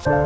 Bonsoir,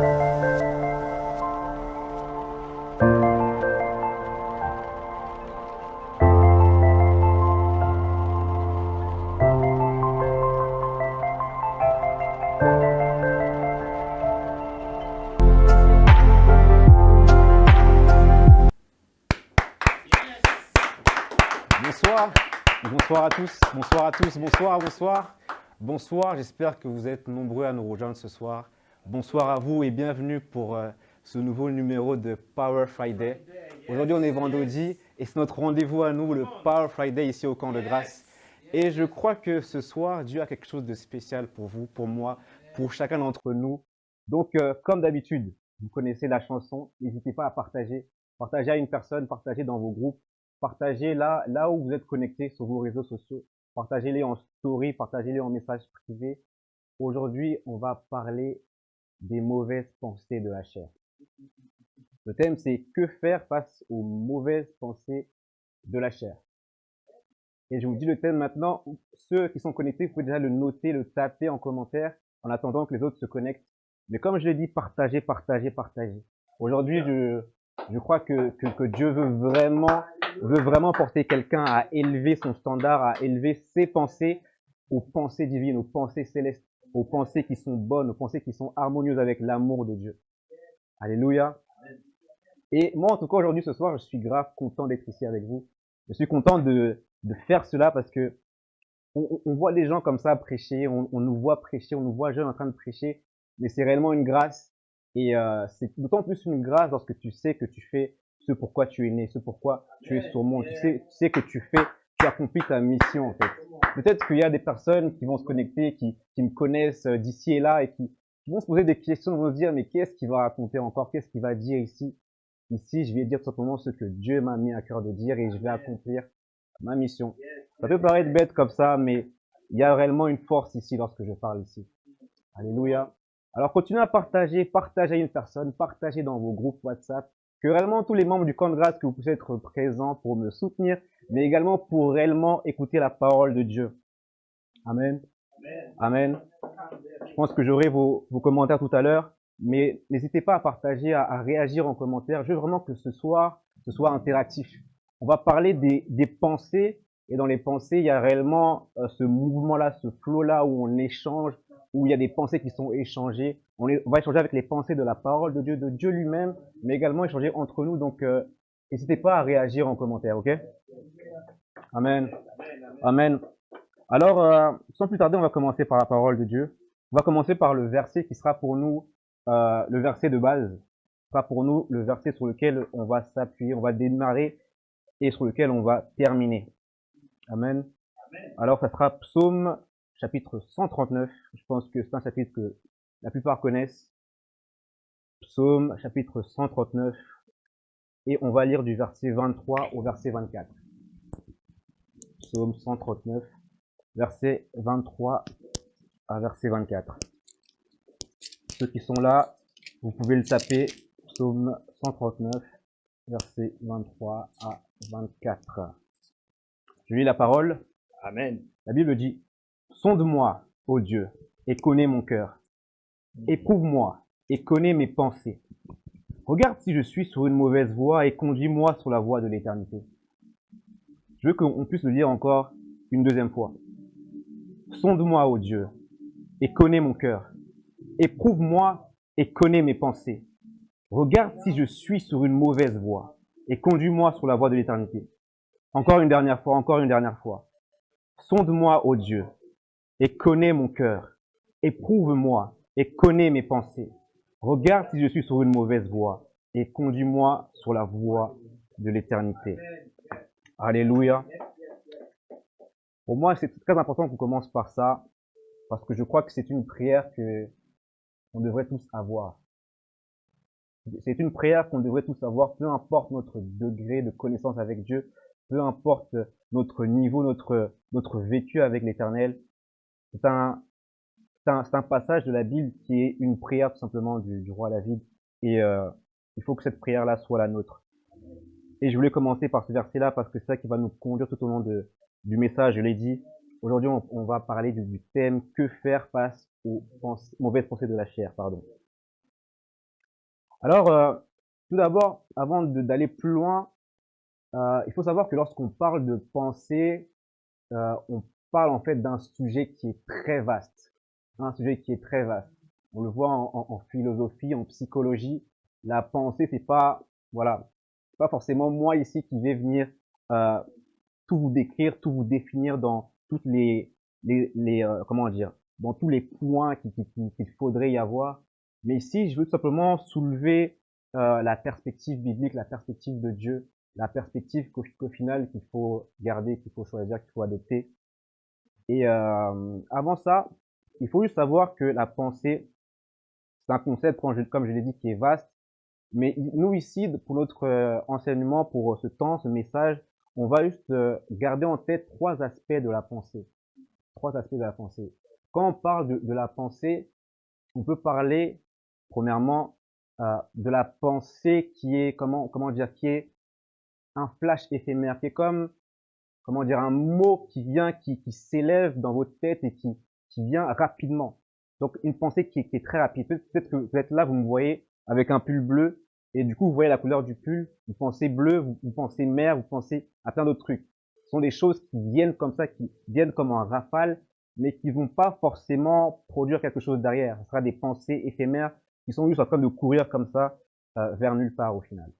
bonsoir à tous, bonsoir à tous, bonsoir, bonsoir. Bonsoir, j'espère que vous êtes nombreux à nous rejoindre ce soir. Bonsoir à vous et bienvenue pour ce nouveau numéro de Power Friday. Aujourd'hui, on est vendredi et c'est notre rendez-vous à nous, le Power Friday ici au Camp de Grâce. Et je crois que ce soir, Dieu a quelque chose de spécial pour vous, pour moi, pour chacun d'entre nous. Donc, comme d'habitude, vous connaissez la chanson, n'hésitez pas à partager. Partagez à une personne, partagez dans vos groupes. Partagez là où vous êtes connectés sur vos réseaux sociaux. Partagez-les en story, partagez-les en message privé. Aujourd'hui, on va parler des mauvaises pensées de la chair. Le thème, c'est que faire face aux mauvaises pensées de la chair. Et je vous dis le thème maintenant. Ceux qui sont connectés, vous pouvez déjà le noter, le taper en commentaire en attendant que les autres se connectent. Mais comme je l'ai dit, partagez, partagez, partagez. Aujourd'hui, je crois que Dieu veut vraiment porter quelqu'un à élever son standard, à élever ses pensées aux pensées divines, aux pensées célestes, aux pensées qui sont bonnes, aux pensées qui sont harmonieuses avec l'amour de Dieu. Alléluia. Et moi, en tout cas, aujourd'hui, ce soir, je suis grave content d'être ici avec vous. Je suis content de faire cela parce que on voit des gens comme ça prêcher, on nous voit prêcher, on nous voit jeunes en train de prêcher, mais c'est réellement une grâce. Et c'est d'autant plus une grâce lorsque tu sais que tu fais ce pourquoi tu es né, ce pourquoi tu es sur le monde. Tu sais que tu accomplis ta mission en fait. Peut-être qu'il y a des personnes qui vont se connecter, qui me connaissent d'ici et là et qui vont se poser des questions, vont se dire mais qu'est-ce qu'il va raconter encore, qu'est-ce qu'il va dire ici. Ici, je vais dire tout simplement ce que Dieu m'a mis à cœur de dire et je vais accomplir ma mission. Ça peut paraître bête comme ça, mais il y a réellement une force ici lorsque je parle ici. Alléluia. Alors continuez à partager, partagez à une personne, partagez dans vos groupes WhatsApp, que réellement tous les membres du camp de grâce, que vous puissiez être présents pour me soutenir, mais également pour réellement écouter la parole de Dieu. Amen. Amen. Je pense que j'aurai vos commentaires tout à l'heure, mais n'hésitez pas à partager, à réagir en commentaire. Je veux vraiment que ce soit interactif. On va parler des pensées, et dans les pensées, il y a réellement ce mouvement-là, ce flow-là où on échange, où il y a des pensées qui sont échangées. On va échanger avec les pensées de la parole de Dieu lui-même, mais également échanger entre nous. Donc, n'hésitez pas à réagir en commentaire, ok? Amen. Amen. Alors, sans plus tarder, on va commencer par la parole de Dieu. On va commencer par le verset qui sera pour nous le verset de base. Ce sera pour nous le verset sur lequel on va s'appuyer, on va démarrer et sur lequel on va terminer. Amen. Alors, ça sera Psaume chapitre 139. Je pense que c'est un chapitre que la plupart connaissent. Psaume chapitre 139. Et on va lire du verset 23 au verset 24. Psaume 139, verset 23 à verset 24. Ceux qui sont là, vous pouvez le taper. Psaume 139, verset 23 à 24. Je lis la parole. Amen. La Bible dit, « Sonde-moi, ô Dieu, et connais mon cœur. Éprouve-moi, et connais mes pensées. Regarde si je suis sur une mauvaise voie, et conduis-moi sur la voie de l'éternité. » Je veux qu'on puisse le lire encore une deuxième fois. « Sonde-moi, ô Dieu, et connais mon cœur. Éprouve-moi, et connais mes pensées. Regarde si je suis sur une mauvaise voie, et conduis-moi sur la voie de l'éternité. » Encore une dernière fois. Sonde-moi, ô Dieu, et connais mon cœur. Éprouve-moi, et connais mes pensées. Regarde si je suis sur une mauvaise voie, et conduis-moi sur la voie de l'éternité. Alléluia. Pour moi, c'est très important qu'on commence par ça, parce que je crois que c'est une prière qu'on devrait tous avoir. C'est une prière qu'on devrait tous avoir, peu importe notre degré de connaissance avec Dieu, peu importe notre niveau, notre vécu avec l'Éternel. C'est un passage de la Bible qui est une prière tout simplement du roi David. Et il faut que cette prière-là soit la nôtre. Et je voulais commencer par ce verset-là parce que c'est ça qui va nous conduire tout au long du message. Je l'ai dit, aujourd'hui on va parler du thème « Que faire face aux mauvaises pensées de la chair ». Alors, tout d'abord, avant d'aller plus loin, il faut savoir que lorsqu'on parle de pensée, on parle en fait d'un sujet qui est très vaste, un sujet qui est très vaste. On le voit en philosophie, en psychologie. La pensée, c'est pas, voilà, c'est pas forcément moi ici qui vais venir euh, tout vous décrire, tout vous définir dans toutes comment dire, dans tous les points qu'il faudrait y avoir. Mais ici, je veux tout simplement soulever la perspective biblique, la perspective de Dieu, la perspective qu'au final qu'il faut garder, qu'il faut choisir, qu'il faut adopter. Et avant ça, il faut juste savoir que la pensée, c'est un concept, comme je l'ai dit, qui est vaste. Mais nous ici, pour notre enseignement, pour ce temps, ce message, on va juste garder en tête trois aspects de la pensée. Trois aspects de la pensée. Quand on parle de la pensée, on peut parler, premièrement, de la pensée qui est, comment dire, qui est un flash éphémère, qui est comme, comment dire, un mot qui vient, qui s'élève dans votre tête et qui vient rapidement. Donc, une pensée qui est très rapide. Peut-être que vous êtes là, vous me voyez avec un pull bleu, et du coup, vous voyez la couleur du pull, vous pensez bleu, vous pensez mer, vous pensez à plein d'autres trucs. Ce sont des choses qui viennent comme ça, qui viennent comme un rafale, mais qui vont pas forcément produire quelque chose derrière. Ce sera des pensées éphémères qui sont juste en train de courir comme ça, vers nulle part au final.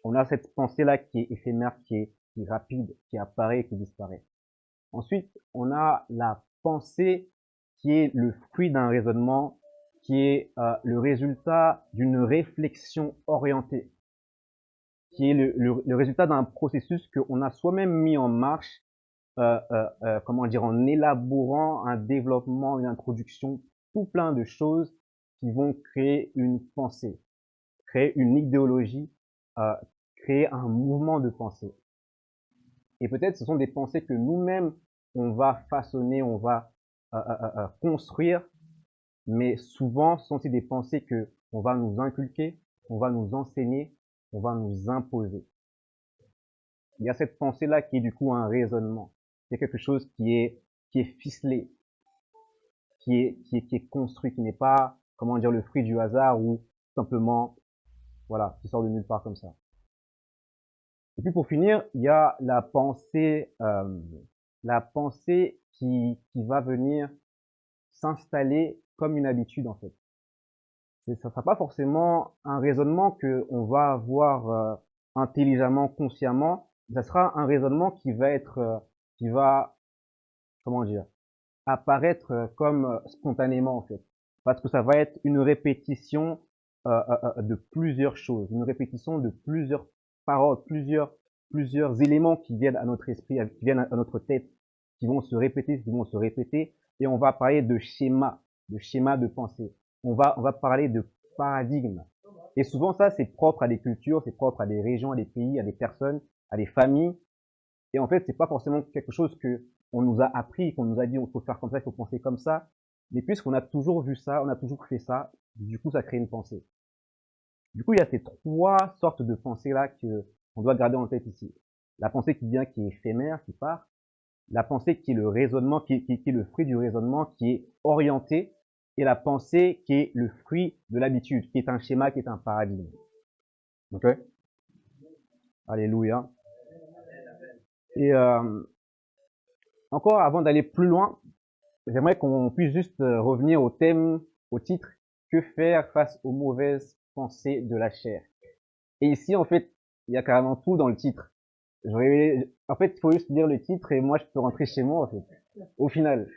On a cette pensée-là qui est éphémère, qui est rapide, qui apparaît et qui disparaît. Ensuite, on a la pensée qui est le fruit d'un raisonnement, qui est le résultat d'une réflexion orientée, qui est le résultat d'un processus qu'on a soi-même mis en marche, comment dire, en élaborant un développement, une introduction, tout plein de choses qui vont créer une pensée, créer une idéologie, euh, créer un mouvement de pensée. Et peut-être ce sont des pensées que nous-mêmes, on va façonner, on va construire, mais souvent, ce sont aussi des pensées que on va nous inculquer, on va nous enseigner, on va nous imposer. Il y a cette pensée-là qui est du coup un raisonnement, qui est quelque chose qui est ficelé, qui est construit, qui n'est pas, comment dire, le fruit du hasard ou simplement, voilà, qui sort de nulle part comme ça. Et puis pour finir, il y a la pensée qui va venir s'installer comme une habitude en fait. Et ça sera pas forcément un raisonnement que on va avoir intelligemment, consciemment. Ça sera un raisonnement qui va, comment dire, apparaître comme spontanément en fait, parce que ça va être une répétition de plusieurs choses, une répétition de plusieurs paroles, plusieurs éléments qui viennent à notre esprit, qui viennent à notre tête, qui vont se répéter, et on va parler de schéma de pensée. On va parler de paradigme. Et souvent ça, c'est propre à des cultures, c'est propre à des régions, à des pays, à des personnes, à des familles. Et en fait, c'est pas forcément quelque chose que on nous a appris, qu'on nous a dit on faut faire comme ça, il faut penser comme ça. Mais puisqu'on a toujours vu ça, on a toujours fait ça, du coup, ça crée une pensée. Du coup, il y a ces trois sortes de pensées-là que on doit garder en tête ici. La pensée qui vient, qui est éphémère, qui part. La pensée qui est le raisonnement, qui est le fruit du raisonnement, qui est orienté. Et la pensée qui est le fruit de l'habitude, qui est un schéma, qui est un paradigme. Ok? Alléluia. Et encore avant d'aller plus loin, j'aimerais qu'on puisse juste revenir au thème, au titre, que faire face aux mauvaises pensées de la chair. Et ici, en fait, il y a carrément tout dans le titre. En fait, il faut juste lire le titre et moi, je peux rentrer chez moi, en fait. Au final,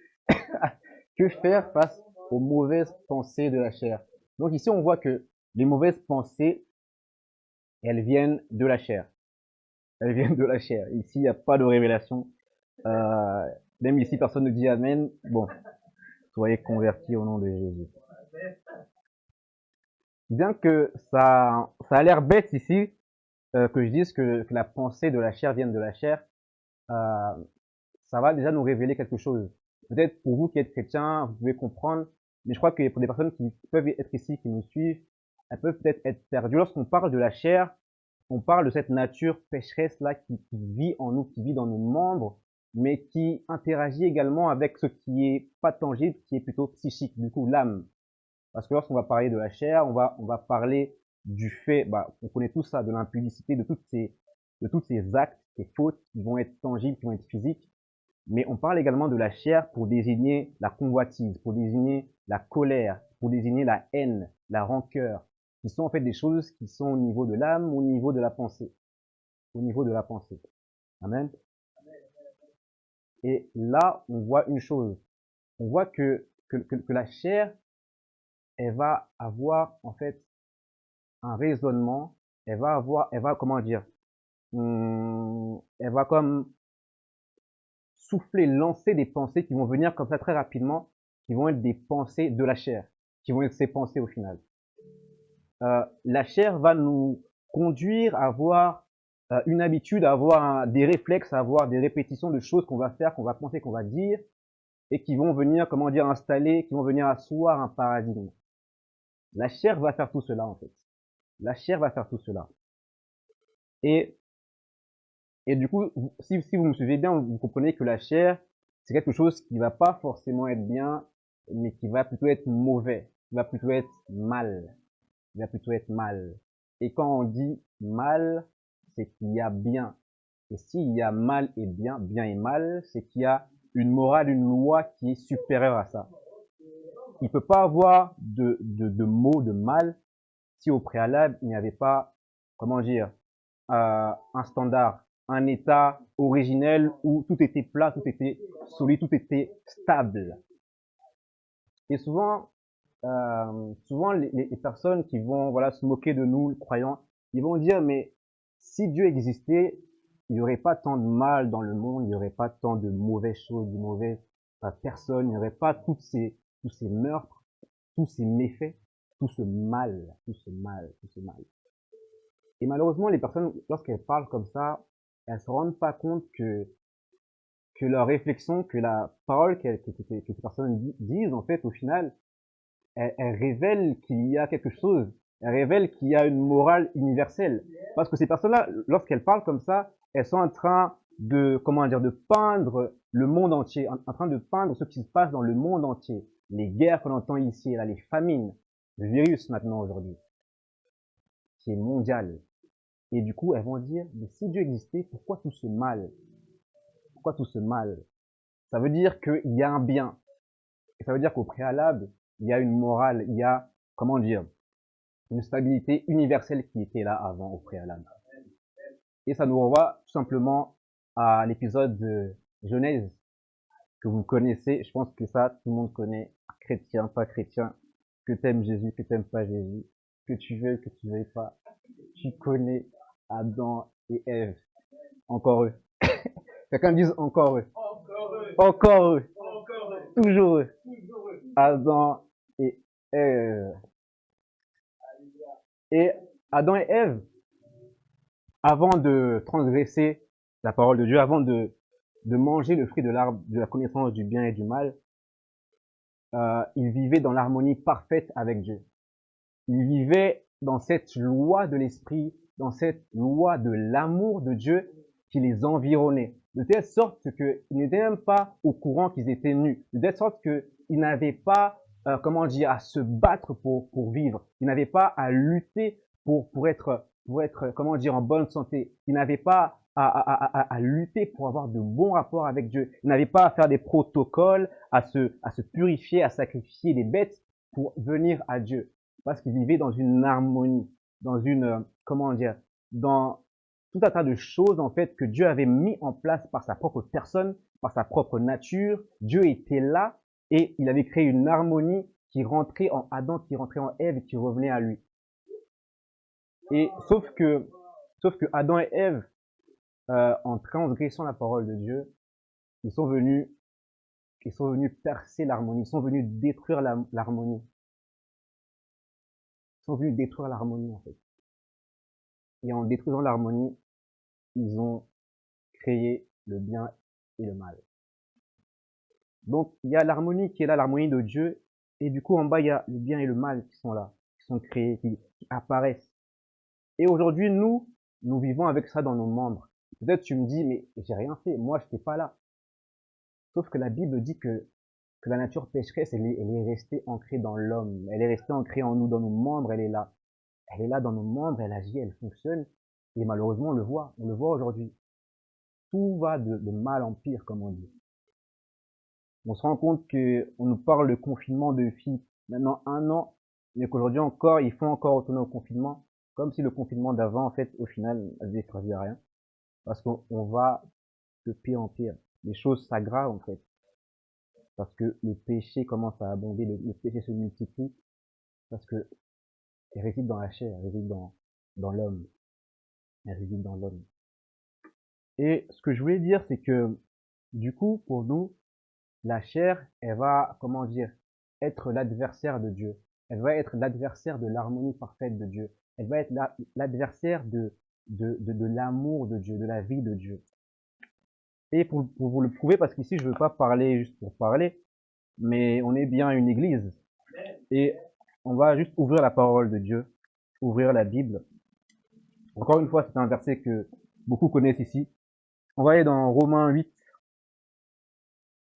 que faire face aux mauvaises pensées de la chair? Donc ici, on voit que les mauvaises pensées, elles viennent de la chair. Elles viennent de la chair. Ici, il n'y a pas de révélation. Euh, Même ici, personne ne dit Amen. Bon, soyez convertis au nom de Jésus. Bien que ça a l'air bête ici, que je dise que la pensée de la chair vienne de la chair, euh, ça va déjà nous révéler quelque chose. Peut-être pour vous qui êtes chrétiens, vous pouvez comprendre, mais je crois que pour des personnes qui peuvent être ici, qui nous suivent, elles peuvent peut-être être perdues. Lorsqu'on parle de la chair, on parle de cette nature pécheresse-là qui vit en nous, qui vit dans nos membres, mais qui interagit également avec ce qui est pas tangible, qui est plutôt psychique, du coup l'âme. Parce que lorsqu'on va parler de la chair, on va parler du fait, on connaît tout ça, de l'impudicité, de tous ces actes, ces fautes qui vont être tangibles, qui vont être physiques. Mais on parle également de la chair pour désigner la convoitise, pour désigner la colère, pour désigner la haine, la rancœur, qui sont en fait des choses qui sont au niveau de l'âme, au niveau de la pensée. Au niveau de la pensée. Amen. Et là, on voit une chose. On voit que la chair, elle va avoir en fait un raisonnement, elle va comment dire, elle va comme souffler, lancer des pensées qui vont venir comme ça très rapidement, qui vont être des pensées de la chair, qui vont être ses pensées au final. La chair va nous conduire à avoir une habitude, à avoir des réflexes, à avoir des répétitions de choses qu'on va faire, qu'on va penser, qu'on va dire, et qui vont venir, comment dire, installer, qui vont venir asseoir un paradigme. La chair va faire tout cela, en fait. La chair va faire tout cela. Et du coup, si vous me suivez bien, vous comprenez que la chair, c'est quelque chose qui va pas forcément être bien, mais qui va plutôt être mauvais, qui va plutôt être mal, qui va plutôt être mal. Et quand on dit mal, c'est qu'il y a bien. Et s'il y a mal et bien, bien et mal, c'est qu'il y a une morale, une loi qui est supérieure à ça. Il peut pas avoir de mots de mal si au préalable il n'y avait pas, comment dire, un standard, un état originel où tout était plat, tout était solide, tout était stable. Et souvent les personnes qui vont voilà se moquer de nous, les croyants, ils vont dire mais si Dieu existait, il n'y aurait pas tant de mal dans le monde, il n'y aurait pas tant de mauvaises choses, de mauvaises personnes, il n'y aurait pas tous ces meurtres, tous ces méfaits, tout ce mal, tout ce mal, tout ce mal. Et malheureusement, les personnes, lorsqu'elles parlent comme ça, elles se rendent pas compte que leur réflexion, que la parole que ces personnes disent, en fait, au final, elle révèle qu'il y a quelque chose. Elle révèle qu'il y a une morale universelle. Parce que ces personnes-là, lorsqu'elles parlent comme ça, elles sont en train de, comment dire, de peindre le monde entier, en train de peindre ce qui se passe dans le monde entier. Les guerres qu'on entend ici, là, les famines, le virus maintenant aujourd'hui, qui est mondial. Et du coup, elles vont dire, mais si Dieu existait, pourquoi tout ce mal? Pourquoi tout ce mal? Ça veut dire qu'il y a un bien. Et ça veut dire qu'au préalable, il y a une morale, il y a, comment dire, une stabilité universelle qui était là avant, au préalable. Et ça nous renvoie tout simplement à l'épisode de Genèse que vous connaissez. Je pense que ça, tout le monde connaît. Chrétien, pas chrétien. Que t'aimes Jésus, que t'aimes pas Jésus. Que tu veuilles pas. Tu connais Adam et Ève. Encore eux. Quelqu'un dise encore eux. Encore eux. Toujours eux. Adam et Ève. Et Adam et Ève, avant de transgresser la parole de Dieu, avant de manger le fruit de l'arbre de la connaissance du bien et du mal, ils vivaient dans l'harmonie parfaite avec Dieu. Ils vivaient dans cette loi de l'esprit, dans cette loi de l'amour de Dieu qui les environnait, de telle sorte qu'ils n'étaient même pas au courant qu'ils étaient nus, de telle sorte qu'ils n'avaient pas, comment dire, à se battre pour vivre, ils n'avaient pas à lutter pour être, comment dire, en bonne santé, ils n'avaient pas à lutter pour avoir de bons rapports avec Dieu, ils n'avaient pas à faire des protocoles, à se purifier, à sacrifier des bêtes pour venir à Dieu, parce qu'ils vivaient dans une harmonie, dans une, comment dire, dans tout un tas de choses en fait que Dieu avait mis en place par sa propre personne, par sa propre nature. Dieu était là et il avait créé une harmonie qui rentrait en Adam, qui rentrait en Ève et qui revenait à lui. Et sauf que Adam et Ève, en transgressant la parole de Dieu, ils sont venus percer l'harmonie, ils sont venus détruire l'harmonie. Ils sont venus détruire l'harmonie en fait. Et en détruisant l'harmonie, ils ont créé le bien et le mal. Donc, il y a l'harmonie qui est là, l'harmonie de Dieu, et du coup, en bas, il y a le bien et le mal qui sont là, qui sont créés, qui apparaissent. Et aujourd'hui, nous vivons avec ça dans nos membres. Peut-être tu me dis, mais j'ai rien fait, moi, je n'étais pas là. Sauf que la Bible dit que la nature pécheresse, elle est restée ancrée dans l'homme, elle est restée ancrée en nous, dans nos membres, elle est là. Elle est là dans nos membres, elle agit, elle fonctionne. Et malheureusement, on le voit aujourd'hui. Tout va de mal en pire, comme on dit. On se rend compte qu'on nous parle de confinement depuis maintenant 1 an, mais qu'aujourd'hui encore, il faut encore retourner au confinement, comme si le confinement d'avant, en fait, au final, n'avait servi à rien. Parce qu'on va de pire en pire. Les choses s'aggravent, en fait. Parce que le péché commence à abonder, le péché se multiplie, parce que il réside dans la chair, il réside dans l'homme. Il réside dans l'homme. Et ce que je voulais dire, c'est que, du coup, pour nous, la chair, elle va, comment dire, être l'adversaire de Dieu. Elle va être l'adversaire de l'harmonie parfaite de Dieu. Elle va être l'adversaire de l'amour de Dieu, de la vie de Dieu. Et pour vous le prouver, parce qu'ici, je ne veux pas parler juste pour parler, mais on est bien une église. Et on va juste ouvrir la parole de Dieu, ouvrir la Bible. Encore une fois, c'est un verset que beaucoup connaissent ici. On va aller dans Romains 8.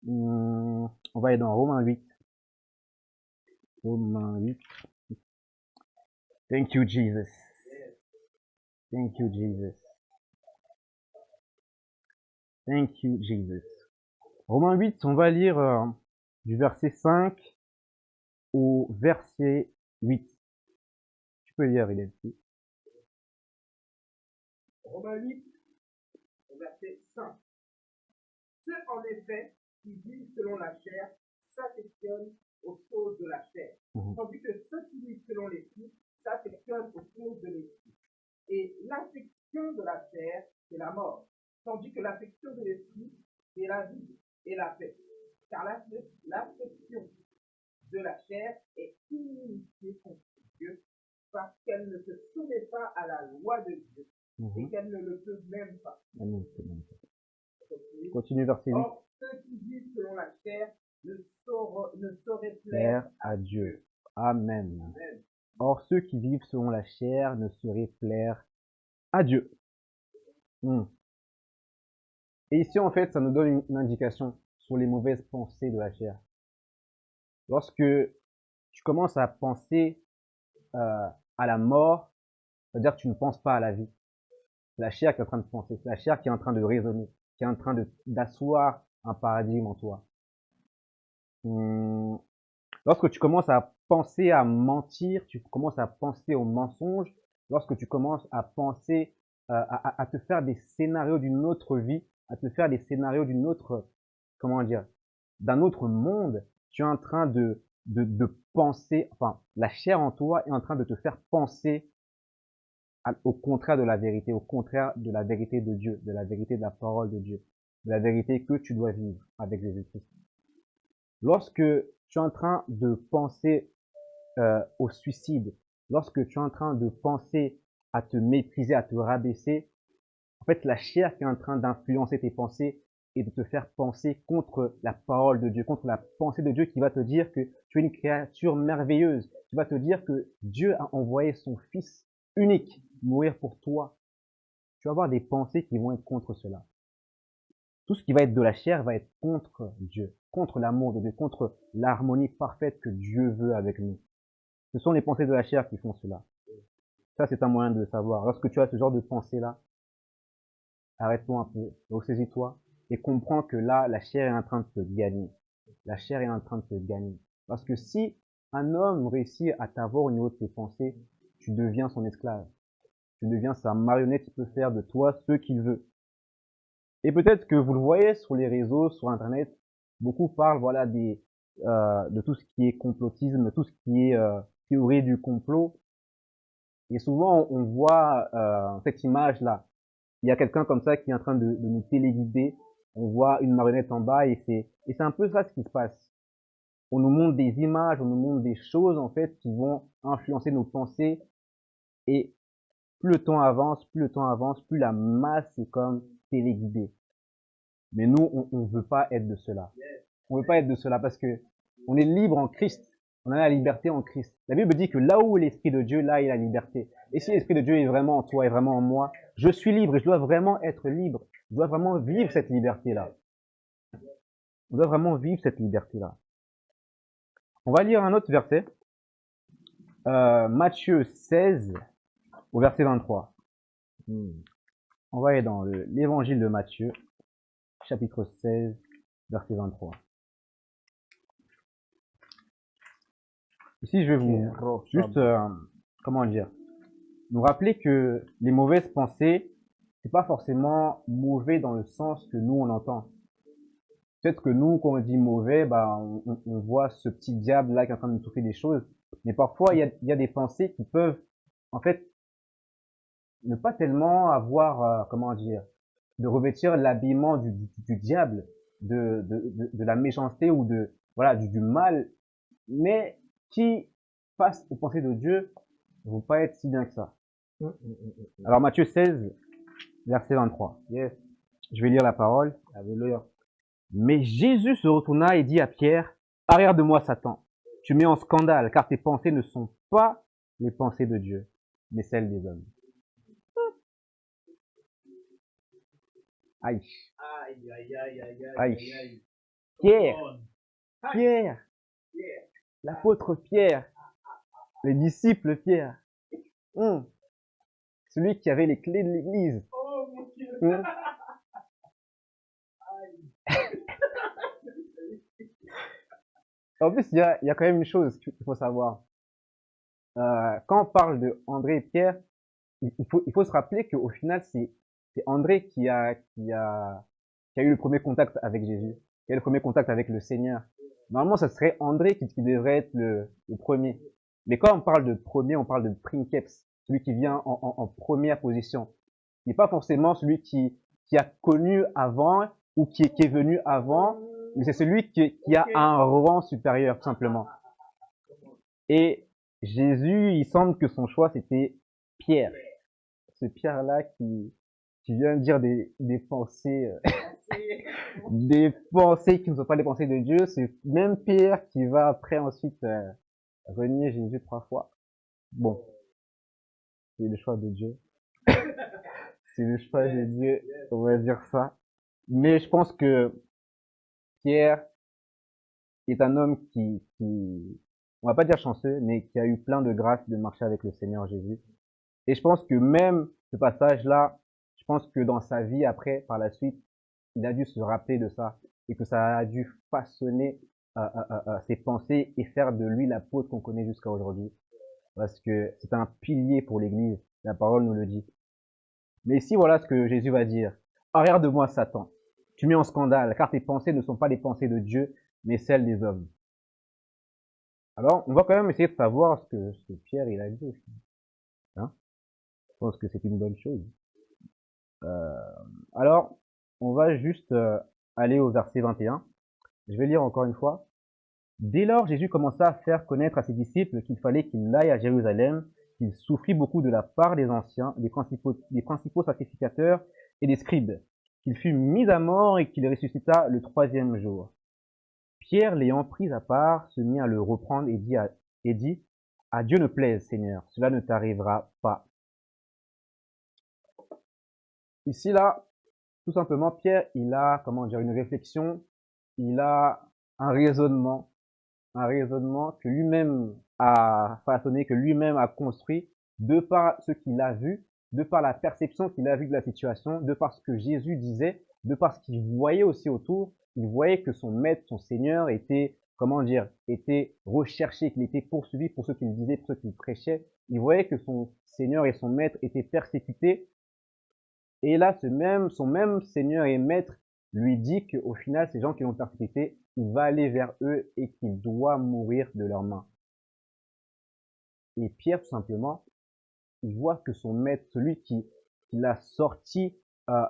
On va aller dans Romains 8. Romains 8. Thank you, Jesus. Thank you, Jesus. Thank you, Jesus. Romains 8, on va lire du verset 5 au verset 8. Tu peux lire, il est ici. Romains 8, verset 5. Ceux, en effet, qui vivent selon la chair s'affectionnent aux choses de la chair, tandis que ceux qui vivent selon l'esprit s'affectionnent aux choses de l'esprit. Et l'affection de la chair, c'est la mort, tandis que l'affection de l'esprit, c'est la vie et la paix. Car l'affection de la chair est inimitié contre Dieu, parce qu'elle ne se soumet pas à la loi de Dieu, et qu'elle ne le peut même pas. Continue verset 8. Or, ceux qui vivent selon la chair ne sauraient plaire à Dieu. Amen. Amen. Or, ceux qui vivent selon la chair ne sauraient plaire à Dieu. Et ici, en fait, ça nous donne une indication sur les mauvaises pensées de la chair. Lorsque tu commences à penser à la mort, c'est-à-dire que tu ne penses pas à la vie. C'est la chair qui est en train de penser, c'est la chair qui est en train de raisonner, qui est en train d'asseoir un paradigme en toi. Lorsque tu commences à penser à mentir, tu commences à penser au mensonge, lorsque tu commences à penser à te faire des scénarios d'une autre vie, à te faire des scénarios d'une autre, comment dire, d'un autre monde, tu es en train de penser, enfin, la chair en toi est en train de te faire penser au contraire de la vérité, au contraire de la vérité de Dieu, de la vérité de la parole de Dieu, de la vérité que tu dois vivre avec Jésus-Christ. Lorsque tu es en train de penser au suicide, lorsque tu es en train de penser à te mépriser, à te rabaisser, en fait, la chair qui est en train d'influencer tes pensées et de te faire penser contre la parole de Dieu, contre la pensée de Dieu qui va te dire que tu es une créature merveilleuse, qui va te dire que Dieu a envoyé son Fils unique mourir pour toi. Tu vas avoir des pensées qui vont être contre cela. Tout ce qui va être de la chair va être contre Dieu, contre l'amour de Dieu, contre l'harmonie parfaite que Dieu veut avec nous. Ce sont les pensées de la chair qui font cela. Ça, c'est un moyen de le savoir. Lorsque tu as ce genre de pensée-là, arrête-toi un peu, ressaisis-toi et comprends que là, la chair est en train de te gagner. La chair est en train de te gagner. Parce que si un homme réussit à t'avoir au niveau de tes pensées, tu deviens son esclave. Tu deviens sa marionnette, il peut faire de toi ce qu'il veut. Et peut-être que vous le voyez sur les réseaux, sur Internet, beaucoup parlent voilà, de tout ce qui est complotisme, tout ce qui est théorie du complot. Et souvent, on voit cette image-là. Il y a quelqu'un comme ça qui est en train de nous téléguider. On voit une marionnette en bas et c'est un peu ça ce qui se passe. On nous montre des images, on nous montre des choses en fait qui vont influencer nos pensées. Et plus le temps avance, plus la masse est comme téléguidée. Mais nous, on ne veut pas être de cela. On ne veut pas être de cela parce que on est libre en Christ. On a la liberté en Christ. La Bible dit que là où est l'Esprit de Dieu, là il y a la liberté. Et si l'Esprit de Dieu est vraiment en toi, est vraiment en moi, je suis libre et je dois vraiment être libre. Je dois vraiment vivre cette liberté-là. On doit vraiment vivre cette liberté-là. On va lire un autre verset. Matthieu 16, au verset 23. On va aller dans l'évangile de Matthieu, chapitre 16, verset 23. Ici, je vais vous juste, comment dire, nous rappeler que les mauvaises pensées, c'est pas forcément mauvais dans le sens que nous, on entend. Peut-être que nous, quand on dit mauvais, bah, on voit ce petit diable-là qui est en train de nous souffler des choses. Mais parfois, il y a des pensées qui peuvent, en fait, ne pas tellement avoir, comment dire, de revêtir l'habillement du diable, de la méchanceté ou voilà, du mal, mais qui, face aux pensées de Dieu, ne vont pas être si bien que ça. Alors, Matthieu 16, verset 23. Yes. Je vais lire la parole. Alléluia. Mais Jésus se retourna et dit à Pierre, arrière de moi, Satan. Tu mets en scandale, car tes pensées ne sont pas les pensées de Dieu, mais celles des hommes. Aïe. Aïe. Pierre, l'apôtre Pierre, le disciple Pierre, celui qui avait les clés de l'église. En plus, il y a quand même une chose qu'il faut savoir. Quand on parle de André et Pierre, il faut se rappeler qu'au final, c'est André qui a eu le premier contact avec Jésus, qui a eu le premier contact avec le Seigneur. Normalement, ce serait André qui devrait être le premier. Mais quand on parle de premier, on parle de princeps, celui qui vient en première position. Il n'est pas forcément celui qui a connu avant ou qui est venu avant, mais c'est celui qui a un rang supérieur, tout simplement. Et Jésus, il semble que son choix, c'était Pierre. Ce Pierre-là qui vient dire des pensées, des pensées qui ne sont pas les pensées de Dieu. C'est même Pierre qui va après ensuite renier Jésus 3 fois. Bon, c'est le choix de Dieu. C'est le choix de Dieu, on va dire ça. Mais je pense que Pierre est un homme qui, on va pas dire chanceux, mais qui a eu plein de grâce de marcher avec le Seigneur Jésus. Et je pense que même ce passage-là, je pense que dans sa vie après, par la suite, il a dû se rappeler de ça et que ça a dû façonner ses pensées et faire de lui l'apôtre qu'on connaît jusqu'à aujourd'hui. Parce que c'est un pilier pour l'Église, la parole nous le dit. Mais ici, voilà ce que Jésus va dire. Arrière de moi, Satan. Tu mets en scandale, car tes pensées ne sont pas les pensées de Dieu, mais celles des hommes. Alors, on va quand même essayer de savoir ce que Pierre il a dit aussi. Hein? Je pense que c'est une bonne chose. Alors, on va juste aller au verset 21. Je vais lire encore une fois. Dès lors, Jésus commença à faire connaître à ses disciples qu'il fallait qu'il aille à Jérusalem, qu'il souffrit beaucoup de la part des anciens, des principaux sacrificateurs et des scribes, qu'il fut mis à mort et qu'il ressuscita le 3e jour. Pierre, l'ayant pris à part, se mit à le reprendre et dit, à Dieu ne plaise, Seigneur, cela ne t'arrivera pas. Ici, là, tout simplement, Pierre, il a, comment dire, une réflexion, il a un raisonnement que lui-même a façonné, que lui-même a construit, de par ce qu'il a vu, de par la perception qu'il a vue de la situation, de par ce que Jésus disait, de par ce qu'il voyait aussi autour. Il voyait que son maître, son Seigneur était, comment dire, était recherché, qu'il était poursuivi pour ce qu'il disait, pour ce qu'il prêchait. Il voyait que son Seigneur et son maître étaient persécutés. Et là, son même Seigneur et maître lui dit qu'au final, ces gens qui l'ont persécuté, il va aller vers eux et qu'il doit mourir de leurs mains. Et Pierre, tout simplement, il voit que son maître, celui qui l'a sorti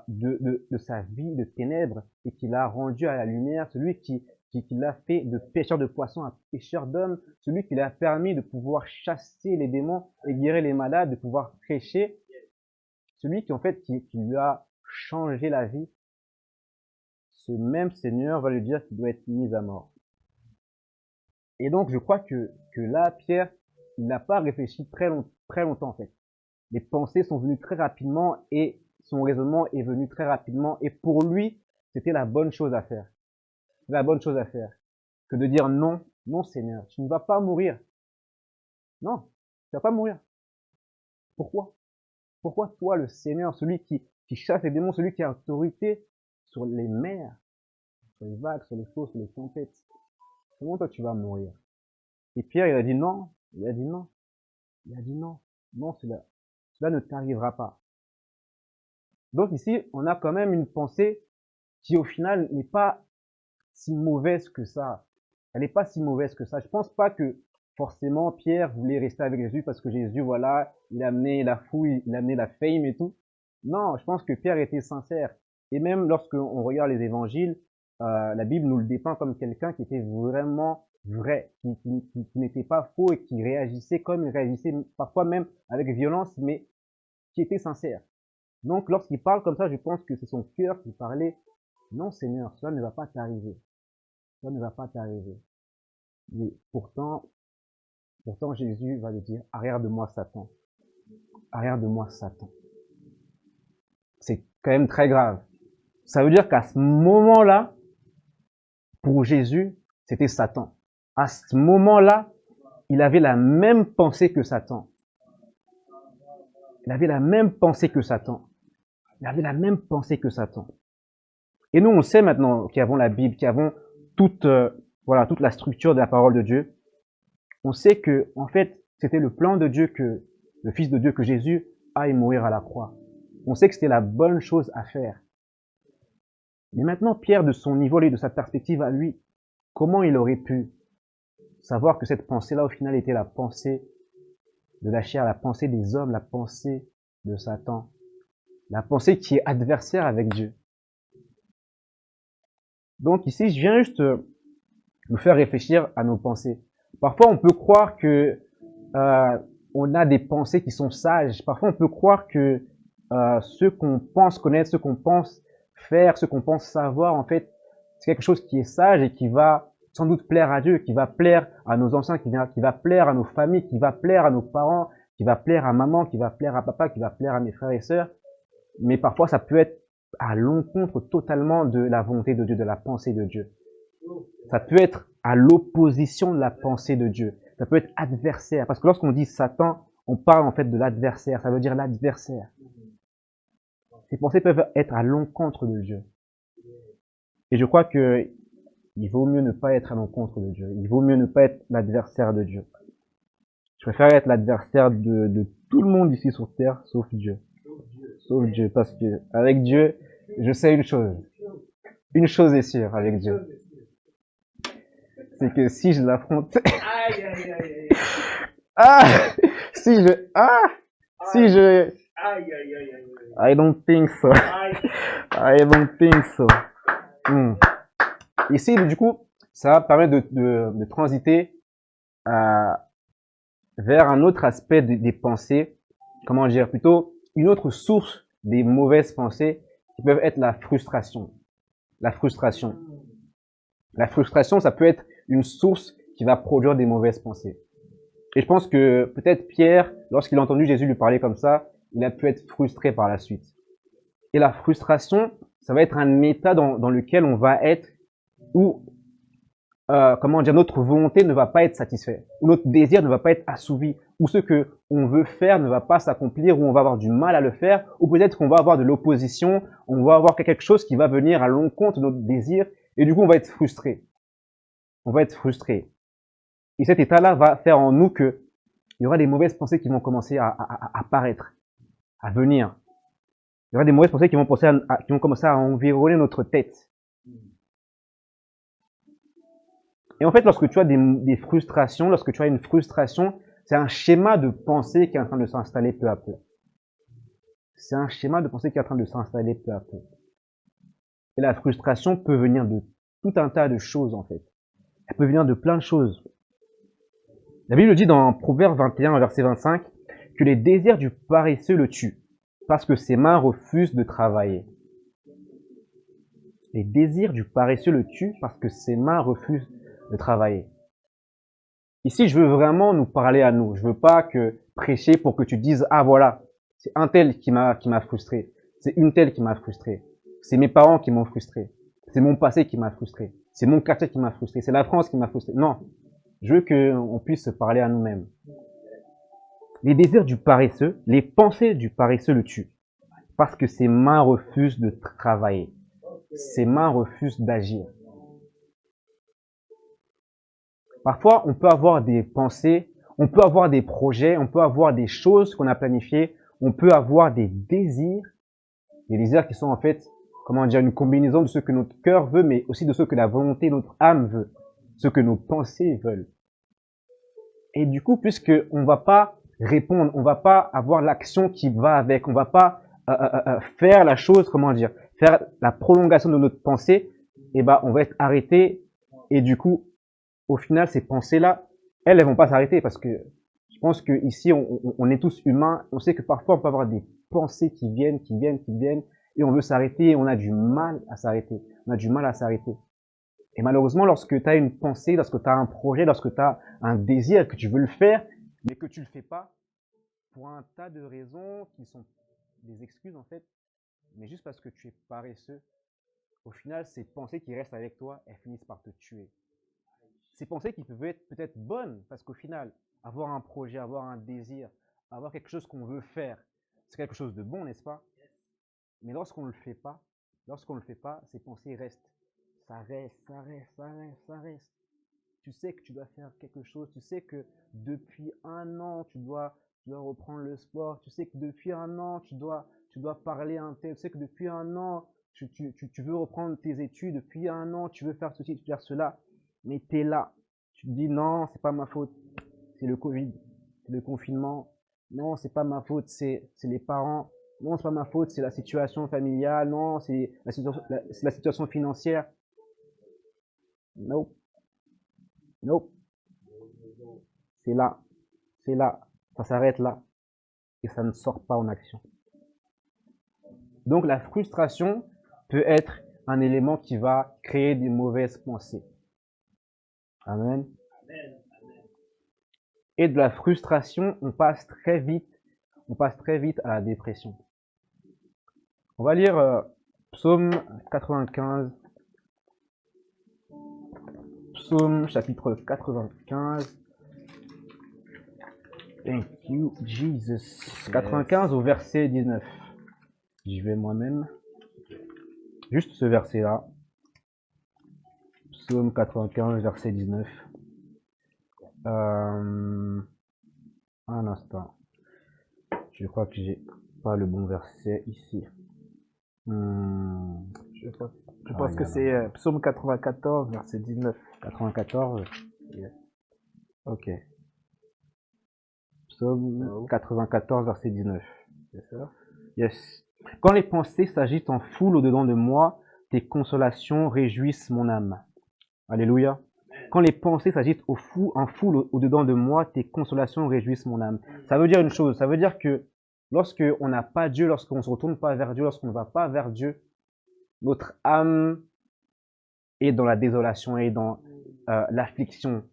de sa vie de ténèbres et qui l'a rendu à la lumière, celui qui l'a fait de pêcheur de poissons à pêcheur d'hommes, celui qui l'a permis de pouvoir chasser les démons et guérir les malades, de pouvoir prêcher, celui qui en fait qui lui a changé la vie, ce même Seigneur va lui dire qu'il doit être mis à mort. Et donc je crois que là, Pierre, il n'a pas réfléchi très longtemps en fait. Les pensées sont venues très rapidement et son raisonnement est venu très rapidement et pour lui, c'était la bonne chose à faire. C'est la bonne chose à faire que de dire non, non Seigneur, tu ne vas pas mourir. Non, vas pas mourir. Pourquoi? Pourquoi toi, le Seigneur, celui qui chasse les démons, celui qui a autorité sur les mers, sur les vagues, sur les flots, sur les tempêtes, comment toi tu vas mourir? Et Pierre, il a dit non, il a dit non, il a dit non, non, cela ne t'arrivera pas. Donc ici, on a quand même une pensée qui au final n'est pas si mauvaise que ça. Elle n'est pas si mauvaise que ça. Je pense pas que forcément Pierre voulait rester avec Jésus parce que Jésus, voilà, il a amené la fouille, il a amené la fame et tout. Non, je pense que Pierre était sincère. Et même lorsqu'on regarde les évangiles, la Bible nous le dépeint comme quelqu'un qui était vraiment vrai, qui n'était pas faux et qui réagissait comme il réagissait, parfois même avec violence, mais qui était sincère. Donc lorsqu'il parle comme ça, je pense que c'est son cœur qui parlait. Non Seigneur, cela ne va pas t'arriver. Ça ne va pas t'arriver. Mais pourtant Jésus va lui dire, arrière de moi Satan. Arrière de moi Satan. C'est quand même très grave. Ça veut dire qu'à ce moment-là, pour Jésus, c'était Satan. À ce moment-là, il avait la même pensée que Satan. Il avait la même pensée que Satan. Il avait la même pensée que Satan. Et nous, on sait maintenant, qui avons la Bible, qui avons toute la structure de la parole de Dieu, on sait que, en fait, c'était le plan de Dieu que, le Fils de Dieu, que Jésus aille mourir à la croix. On sait que c'était la bonne chose à faire. Mais maintenant, Pierre, de son niveau et de sa perspective à lui, comment il aurait pu savoir que cette pensée-là, au final, était la pensée de la chair, la pensée des hommes, la pensée de Satan, la pensée qui est adversaire avec Dieu. Donc ici, je viens juste nous faire réfléchir à nos pensées. Parfois, on peut croire que on a des pensées qui sont sages. Parfois, on peut croire que ce qu'on pense connaître, ce qu'on pense faire, ce qu'on pense savoir, en fait, c'est quelque chose qui est sage et qui va sans doute plaire à Dieu, qui va plaire à nos anciens, qui va plaire à nos familles, qui va plaire à nos parents, qui va plaire à maman, qui va plaire à papa, qui va plaire à mes frères et sœurs. Mais parfois, ça peut être à l'encontre totalement de la volonté de Dieu, de la pensée de Dieu. Ça peut être à l'opposition de la pensée de Dieu. Ça peut être adversaire. Parce que lorsqu'on dit Satan, on parle en fait de l'adversaire. Ça veut dire l'adversaire. Ces pensées peuvent être à l'encontre de Dieu. Et je crois que il vaut mieux ne pas être à l'encontre de Dieu. Il vaut mieux ne pas être l'adversaire de Dieu. Je préfère être l'adversaire de tout le monde ici sur terre, sauf Dieu. Sauf Dieu. Parce que avec Dieu, je sais une chose. Une chose est sûre avec Dieu. C'est que si je l'affronte, I don't think so. I don't think so. Ici, du coup, ça va permettre de transiter vers un autre aspect des pensées, comment dire, plutôt une autre source des mauvaises pensées qui peuvent être la frustration. La frustration. La frustration, ça peut être une source qui va produire des mauvaises pensées. Et je pense que peut-être Pierre, lorsqu'il a entendu Jésus lui parler comme ça, il a pu être frustré par la suite. Et la frustration, ça va être un état dans lequel on va être où, notre volonté ne va pas être satisfaite, où notre désir ne va pas être assouvi, où ce que on veut faire ne va pas s'accomplir, où on va avoir du mal à le faire, ou peut-être qu'on va avoir de l'opposition, on va avoir quelque chose qui va venir à l'encontre de notre désir, et du coup on va être frustré. On va être frustré. Et cet état-là va faire en nous que il y aura des mauvaises pensées qui vont commencer à apparaître, à venir. Il y aura des mauvaises pensées qui vont commencer à environner notre tête. Et en fait, lorsque tu as des frustrations, lorsque tu as une frustration, c'est un schéma de pensée qui est en train de s'installer peu à peu. C'est un schéma de pensée qui est en train de s'installer peu à peu. Et la frustration peut venir de tout un tas de choses, en fait. Elle peut venir de plein de choses. La Bible dit dans Proverbe 21, verset 25, que les désirs du paresseux le tuent, parce que ses mains refusent de travailler. Les désirs du paresseux le tuent, parce que ses mains refusent de travailler. Ici, je veux vraiment nous parler à nous. Je veux pas que prêcher pour que tu dises, ah voilà, c'est un tel qui m'a frustré. C'est une telle qui m'a frustré. C'est mes parents qui m'ont frustré. C'est mon passé qui m'a frustré. C'est mon quartier qui m'a frustré. C'est la France qui m'a frustré. Non. Je veux qu'on puisse se parler à nous-mêmes. Les désirs du paresseux, les pensées du paresseux le tuent. Parce que ses mains refusent de travailler. Ses mains refusent d'agir. Parfois, on peut avoir des pensées, on peut avoir des projets, on peut avoir des choses qu'on a planifiées, on peut avoir des désirs qui sont en fait, comment dire, une combinaison de ce que notre cœur veut, mais aussi de ce que la volonté, notre âme veut, ce que nos pensées veulent. Et du coup, puisque on va pas répondre, on va pas avoir l'action qui va avec, on va pas faire la chose, comment dire, faire la prolongation de notre pensée, et ben on va être arrêté. Et du coup, au final, ces pensées-là, elles vont pas s'arrêter parce que je pense que ici, on est tous humains. On sait que parfois, on peut avoir des pensées qui viennent, et on veut s'arrêter, et on a du mal à s'arrêter. On a du mal à s'arrêter. Et malheureusement, lorsque tu as une pensée, lorsque tu as un projet, lorsque tu as un désir, que tu veux le faire, mais que tu le fais pas, pour un tas de raisons qui sont des excuses en fait, mais juste parce que tu es paresseux, au final, ces pensées qui restent avec toi, elles finissent par te tuer. Ces pensées qui peuvent être peut-être bonnes, parce qu'au final, avoir un projet, avoir un désir, avoir quelque chose qu'on veut faire, c'est quelque chose de bon, n'est-ce pas? Mais lorsqu'on ne le fait pas, ces pensées restent. Ça reste, ça reste, ça reste, ça reste. Tu sais que tu dois faire quelque chose, tu sais que depuis un an, tu dois reprendre le sport, tu sais que depuis un an, tu dois parler à un tel, tu sais que depuis un an, tu veux reprendre tes études, depuis un an, tu veux faire ceci, tu veux faire cela, mais tu es là. Tu te dis non, c'est pas ma faute, c'est le Covid, c'est le confinement, non, c'est pas ma faute, c'est les parents, non, c'est pas ma faute, c'est la situation familiale, non, c'est la situation financière. Nope, nope, c'est là, c'est là, ça s'arrête là et ça ne sort pas en action. Donc la frustration peut être un élément qui va créer des mauvaises pensées. Amen. Et de la frustration, on passe très vite à la dépression. On va lire Psaume 95. Psaume chapitre 95. Thank you, Jesus. 95 au verset 19. J'y vais moi-même. Juste ce verset-là. Psaume 95, verset 19. Un instant. Je crois que j'ai pas le bon verset ici. Je pense que c'est Psaume 94, verset 19. 94. Yes. Ok. Psaume 94, verset 19. C'est ça? Yes. Quand les pensées s'agitent en foule au-dedans de moi, tes consolations réjouissent mon âme. Alléluia. Quand les pensées s'agitent en foule au-dedans de moi, tes consolations réjouissent mon âme. Ça veut dire une chose, ça veut dire que lorsqu'on n'a pas Dieu, lorsqu'on ne se retourne pas vers Dieu, lorsqu'on ne va pas vers Dieu, notre âme est dans la désolation, est dans l'affliction,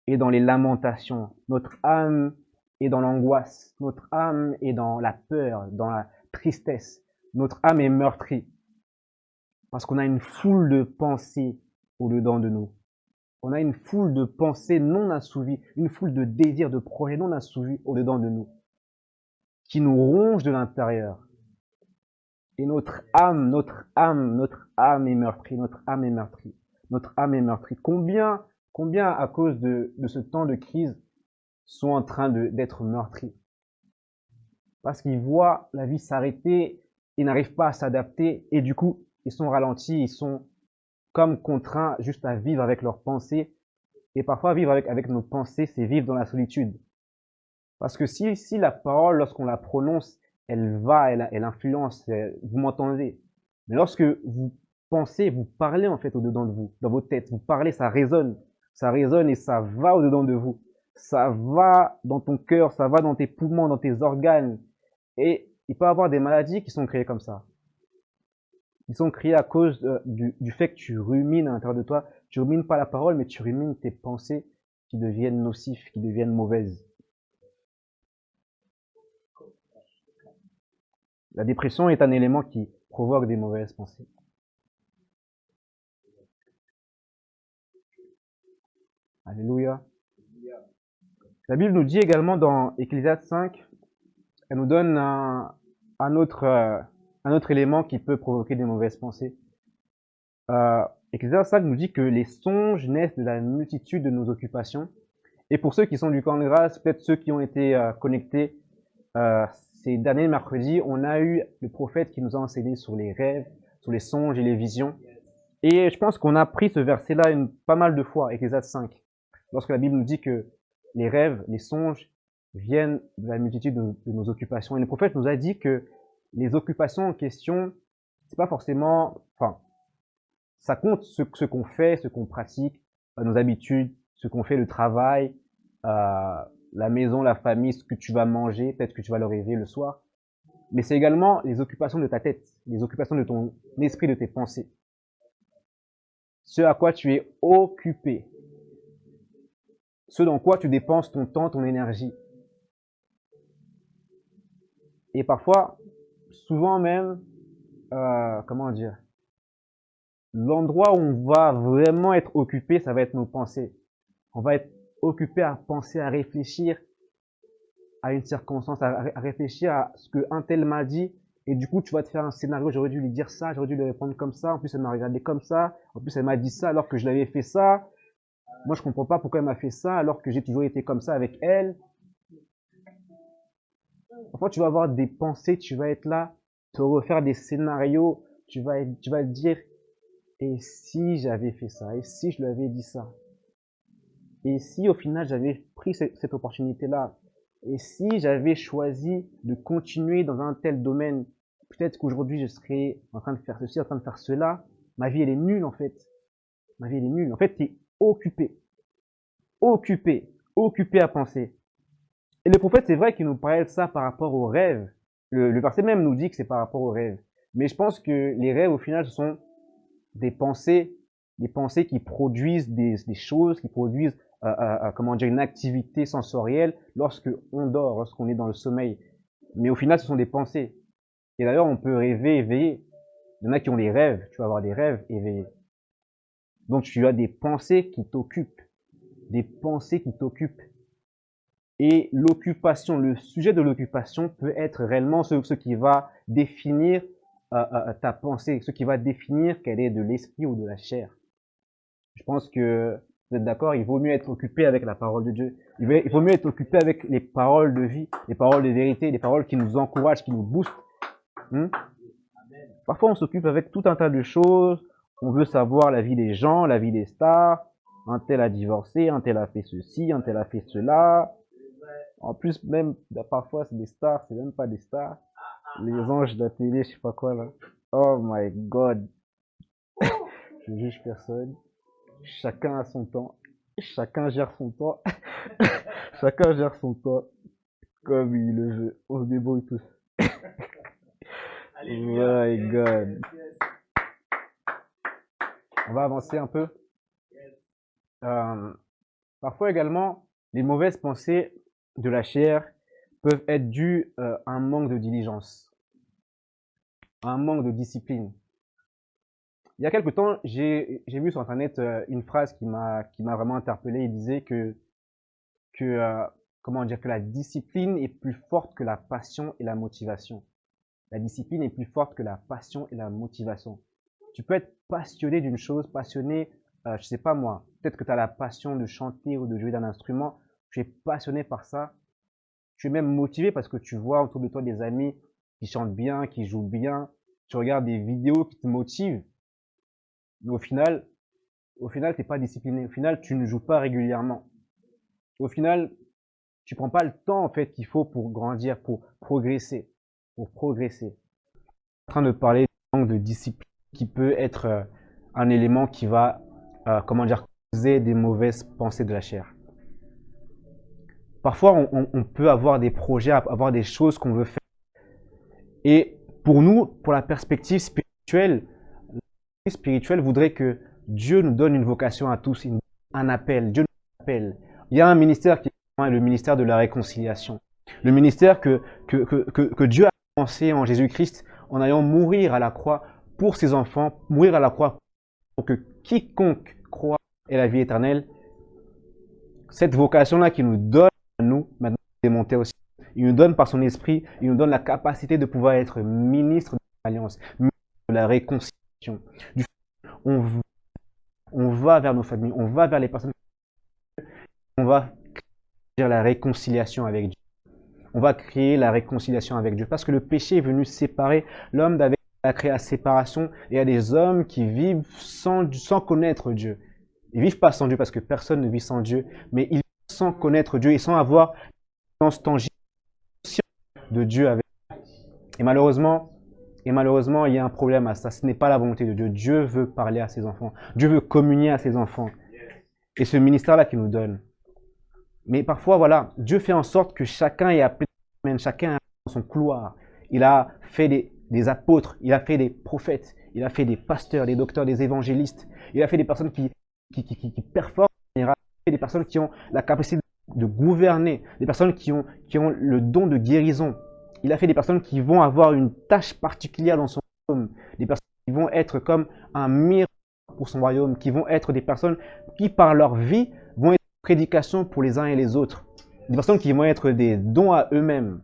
est dans les lamentations. Notre âme est dans l'angoisse. Notre âme est dans la peur, dans la tristesse. Notre âme est meurtrie. Parce qu'on a une foule de pensées au-dedans de nous. On a une foule de pensées non assouvies, une foule de désirs, de projets non assouvis au-dedans de nous, qui nous rongent de l'intérieur. Et notre âme est meurtrie, notre âme est meurtrie, notre âme est meurtrie. Combien, à cause de ce temps de crise, sont en train d'être meurtris? Parce qu'ils voient la vie s'arrêter, ils n'arrivent pas à s'adapter, et du coup, ils sont ralentis, ils sont comme contraints juste à vivre avec leurs pensées. Et parfois, vivre avec nos pensées, c'est vivre dans la solitude. Parce que si la parole, lorsqu'on la prononce, elle influence, vous m'entendez. Mais lorsque vous pensez, vous parlez en fait au-dedans de vous, dans vos têtes, vous parlez, ça résonne et ça va au-dedans de vous. Ça va dans ton cœur, ça va dans tes poumons, dans tes organes. Et il peut y avoir des maladies qui sont créées comme ça. Ils sont créés à cause du fait que tu rumines à l'intérieur de toi. Tu rumines pas la parole, mais tu rumines tes pensées qui deviennent nocives, qui deviennent mauvaises. La dépression est un élément qui provoque des mauvaises pensées. Alléluia. La Bible nous dit également dans Ecclésiaste 5, elle nous donne un autre élément qui peut provoquer des mauvaises pensées. Ecclésiaste 5 nous dit que les songes naissent de la multitude de nos occupations. Et pour ceux qui sont du camp de grâce, peut-être ceux qui ont été connectés ces derniers mercredis, on a eu le prophète qui nous a enseigné sur les rêves, sur les songes et les visions. Et je pense qu'on a pris ce verset-là pas mal de fois, Ecclésiaste 5, lorsque la Bible nous dit que les rêves, les songes viennent de la multitude de nos occupations. Et le prophète nous a dit que les occupations en question, c'est pas forcément, enfin, ça compte ce qu'on fait, ce qu'on pratique, nos habitudes, ce qu'on fait, le travail, la maison, la famille, ce que tu vas manger, peut-être que tu vas le rêver le soir. Mais c'est également les occupations de ta tête, les occupations de ton esprit, de tes pensées. Ce à quoi tu es occupé. Ce dans quoi tu dépenses ton temps, ton énergie. Et parfois, souvent même, comment dire, l'endroit où on va vraiment être occupé, ça va être nos pensées. On va être occupé à penser, à réfléchir à une circonstance, à réfléchir à ce que un tel m'a dit. Et du coup, tu vas te faire un scénario, j'aurais dû lui dire ça, j'aurais dû lui répondre comme ça, en plus elle m'a regardé comme ça, en plus elle m'a dit ça alors que je l'avais fait ça. Moi, je comprends pas pourquoi elle m'a fait ça alors que j'ai toujours été comme ça avec elle. Parfois, tu vas avoir des pensées, tu vas être là, te refaire des scénarios, tu vas te dire, et si j'avais fait ça, et si je lui avais dit ça, et si au final j'avais pris cette opportunité-là, et si j'avais choisi de continuer dans un tel domaine, peut-être qu'aujourd'hui je serais en train de faire ceci, en train de faire cela. Ma vie elle est nulle en fait. Ma vie elle est nulle. En fait, tu es occupé à penser. Et le prophète, c'est vrai qu'il nous parle de ça par rapport aux rêves. Le verset même nous dit que c'est par rapport aux rêves. Mais je pense que les rêves, au final, ce sont des pensées qui produisent des choses, qui produisent comment dire, une activité sensorielle lorsque on dort, lorsqu'on est dans le sommeil. Mais au final, ce sont des pensées. Et d'ailleurs, on peut rêver éveillé. Il y en a qui ont des rêves. Tu vas avoir des rêves éveillés. Donc, tu as des pensées qui t'occupent. Des pensées qui t'occupent. Et l'occupation, le sujet de l'occupation peut être réellement ce qui va définir ta pensée, ce qui va définir qu'elle est de l'esprit ou de la chair. Je pense que vous êtes d'accord, il vaut mieux être occupé avec la parole de Dieu. Il vaut mieux être occupé avec les paroles de vie, les paroles de vérité, les paroles qui nous encouragent, qui nous boostent. Parfois, on s'occupe avec tout un tas de choses. On veut savoir la vie des gens, la vie des stars. Un tel a divorcé, un tel a fait ceci, un tel a fait cela. En plus, même, parfois, c'est des stars, c'est même pas des stars. Les anges de la télé, je sais pas quoi, là. Oh my God. Je juge personne. Chacun a son temps. Chacun gère son temps. Chacun gère son temps comme il le veut. On se débrouille tous. Oh my God. On va avancer un peu. Parfois également, les mauvaises pensées de la chair peuvent être dues à un manque de diligence, à un manque de discipline. Il y a quelque temps, j'ai vu sur Internet une phrase qui m'a vraiment interpellé. Il disait que comment dire, que la discipline est plus forte que la passion et la motivation. La discipline est plus forte que la passion et la motivation. Tu peux être passionné d'une chose, passionné, je sais pas moi, peut-être que tu as la passion de chanter ou de jouer d'un instrument, tu es passionné par ça, tu es même motivé parce que tu vois autour de toi des amis qui chantent bien, qui jouent bien, tu regardes des vidéos qui te motivent, mais au final, t'es pas discipliné, au final, tu ne joues pas régulièrement. Au final, tu prends pas le temps, en fait, qu'il faut pour grandir, pour progresser. Je suis en train de parler du manque de discipline qui peut être un élément qui va, comment dire, causer des mauvaises pensées de la chair. Parfois, on peut avoir des projets, avoir des choses qu'on veut faire. Et pour nous, pour la perspective spirituelle voudrait que Dieu nous donne une vocation à tous, un appel. Dieu nous appelle. Il y a un ministère qui est le ministère de la réconciliation. Le ministère que Dieu a commencé en Jésus-Christ en allant mourir à la croix pour ses enfants, mourir à la croix pour que quiconque croit ait la vie éternelle. Cette vocation-là qui nous donne un démonter aussi. Il nous donne par son esprit, il nous donne la capacité de pouvoir être ministre de l'alliance, ministre de la réconciliation. On, on va vers nos familles, on va vers les personnes, on va créer la réconciliation avec Dieu. On va créer la réconciliation avec Dieu. Parce que le péché est venu séparer l'homme d'avec, a créé la séparation. Et il y a des hommes qui vivent sans connaître Dieu. Ils ne vivent pas sans Dieu parce que personne ne vit sans Dieu, mais ils vivent sans connaître Dieu et sans avoir une conscience tangible de Dieu avec. Et malheureusement, il y a un problème à ça. Ce n'est pas la volonté de Dieu. Dieu veut parler à ses enfants. Dieu veut communier à ses enfants. Et ce ministère-là qu'il nous donne. Mais parfois, voilà, Dieu fait en sorte que chacun est appelé, chacun est dans son couloir. Il a fait des apôtres, il a fait des prophètes, il a fait des pasteurs, des docteurs, des évangélistes. Il a fait des personnes qui performent, il a fait des personnes qui ont la capacité de gouverner, des personnes qui ont le don de guérison. Il a fait des personnes qui vont avoir une tâche particulière dans son royaume, des personnes qui vont être comme un miracle pour son royaume, qui vont être des personnes qui, par leur vie, vont être prédication pour les uns et les autres. Des personnes qui vont être des dons à eux-mêmes.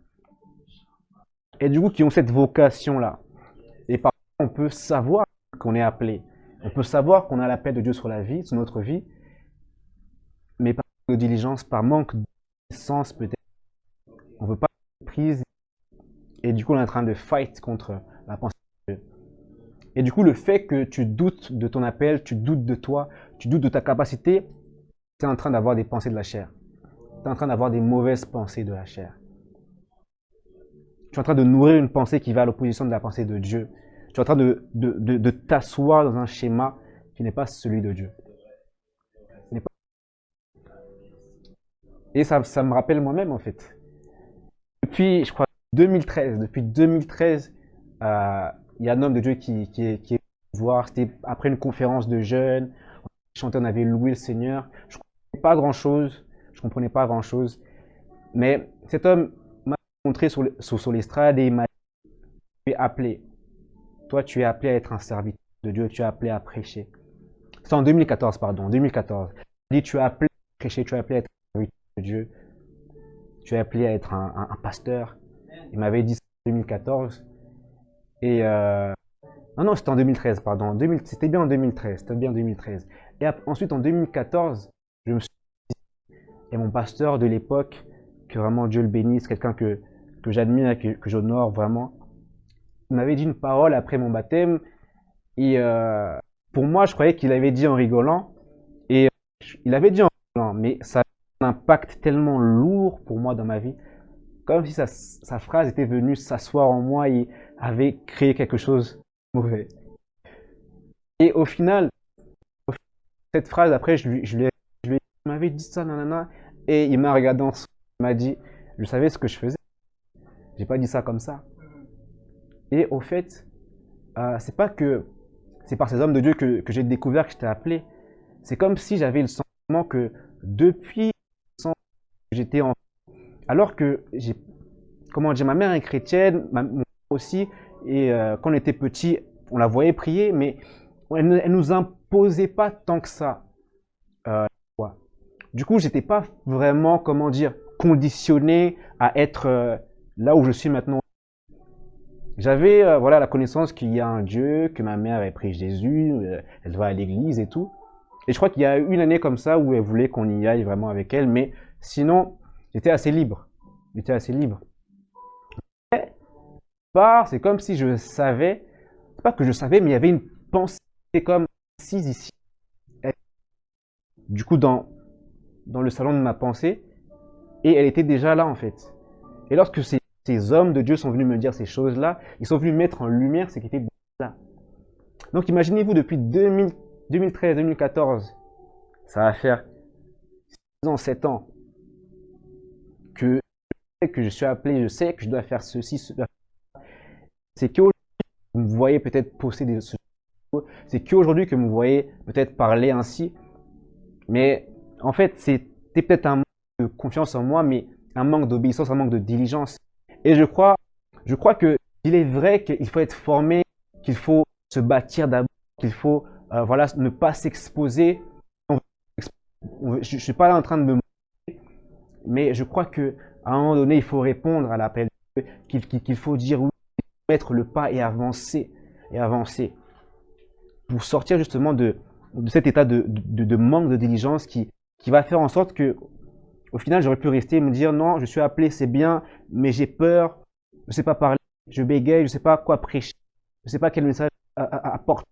Et du coup, qui ont cette vocation-là. Et parfois, on peut savoir qu'on est appelé. On peut savoir qu'on a la paix de Dieu sur la vie, sur notre vie. Mais par manque de diligence, par manque de connaissance peut-être, on ne veut pas être prise. Et du coup, on est en train de fight contre la pensée de Dieu. Et du coup, le fait que tu doutes de ton appel, tu doutes de toi, tu doutes de ta capacité, tu es en train d'avoir des pensées de la chair. Tu es en train d'avoir des mauvaises pensées de la chair. Tu es en train de nourrir une pensée qui va à l'opposition de la pensée de Dieu. Tu es en train de t'asseoir dans un schéma qui n'est pas celui de Dieu. Et ça me rappelle moi-même en fait. Depuis, je crois, 2013, il y a un homme de Dieu qui est voir. C'était après une conférence de jeunes. On avait loué le Seigneur. Je ne comprenais pas grand-chose. Mais cet homme m'a montré sur l'estrade et il m'a dit, tu es appelé. Toi, tu es appelé à être un serviteur de Dieu. Tu es appelé à prêcher. C'est en 2014, pardon. 2014. Il dit, tu es appelé à prêcher. Tu es appelé à être un serviteur de Dieu. Tu es appelé à être un pasteur. Il m'avait dit ça en 2014. Et non, c'était en 2013, pardon. C'était bien en 2013. Et ensuite, en 2014, je me suis dit, et mon pasteur de l'époque, que vraiment Dieu le bénisse, quelqu'un que j'admire, que j'honore vraiment, il m'avait dit une parole après mon baptême. Et pour moi, je croyais qu'il avait dit en rigolant. Et il avait dit en rigolant, mais ça a un impact tellement lourd pour moi dans ma vie. Comme si sa phrase était venue s'asseoir en moi et avait créé quelque chose de mauvais. Et au final, cette phrase, après, il m'avait dit ça, nanana, et il m'a regardé en son, il m'a dit, je savais ce que je faisais. J'ai pas dit ça comme ça. Et au fait, c'est pas que c'est par ces hommes de Dieu que j'ai découvert que j'étais appelé. C'est comme si j'avais le sentiment que depuis que j'étais enfant, alors que ma mère est chrétienne, mon père aussi, et quand on était petit, on la voyait prier, mais elle ne nous imposait pas tant que ça. Du coup, j'étais pas vraiment, conditionné à être là où je suis maintenant. J'avais la connaissance qu'il y a un Dieu, que ma mère avait pris Jésus, elle va à l'église et tout. Et je crois qu'il y a une année comme ça où elle voulait qu'on y aille vraiment avec elle, mais sinon, j'étais assez libre. Mais c'est comme si je savais, c'est pas que je savais, mais il y avait une pensée comme assise ici. Du coup, dans le salon de ma pensée, et elle était déjà là en fait. Et lorsque ces hommes de Dieu sont venus me dire ces choses-là, ils sont venus mettre en lumière ce qui était là. Donc imaginez-vous, depuis 2013, 2014, ça va faire 6 ans, 7 ans, que je suis appelé, je sais que je dois faire ceci, cela. C'est qu'aujourd'hui, vous me voyez peut-être posséder ce choses. C'est qu'aujourd'hui que vous me voyez peut-être parler ainsi. Mais en fait, c'était peut-être un manque de confiance en moi, mais un manque d'obéissance, un manque de diligence. Et je crois qu'il est vrai qu'il faut être formé, qu'il faut se bâtir d'abord, qu'il faut ne pas s'exposer. Je ne suis pas là en train de me montrer, mais je crois que À un moment donné, il faut répondre à l'appel de Dieu, qu'il faut dire oui, mettre le pas et avancer, pour sortir justement de cet état de manque de diligence qui va faire en sorte que, au final, j'aurais pu rester et me dire non, je suis appelé, c'est bien, mais j'ai peur, je ne sais pas parler, je bégaye, je ne sais pas quoi prêcher, je ne sais pas quel message apporter.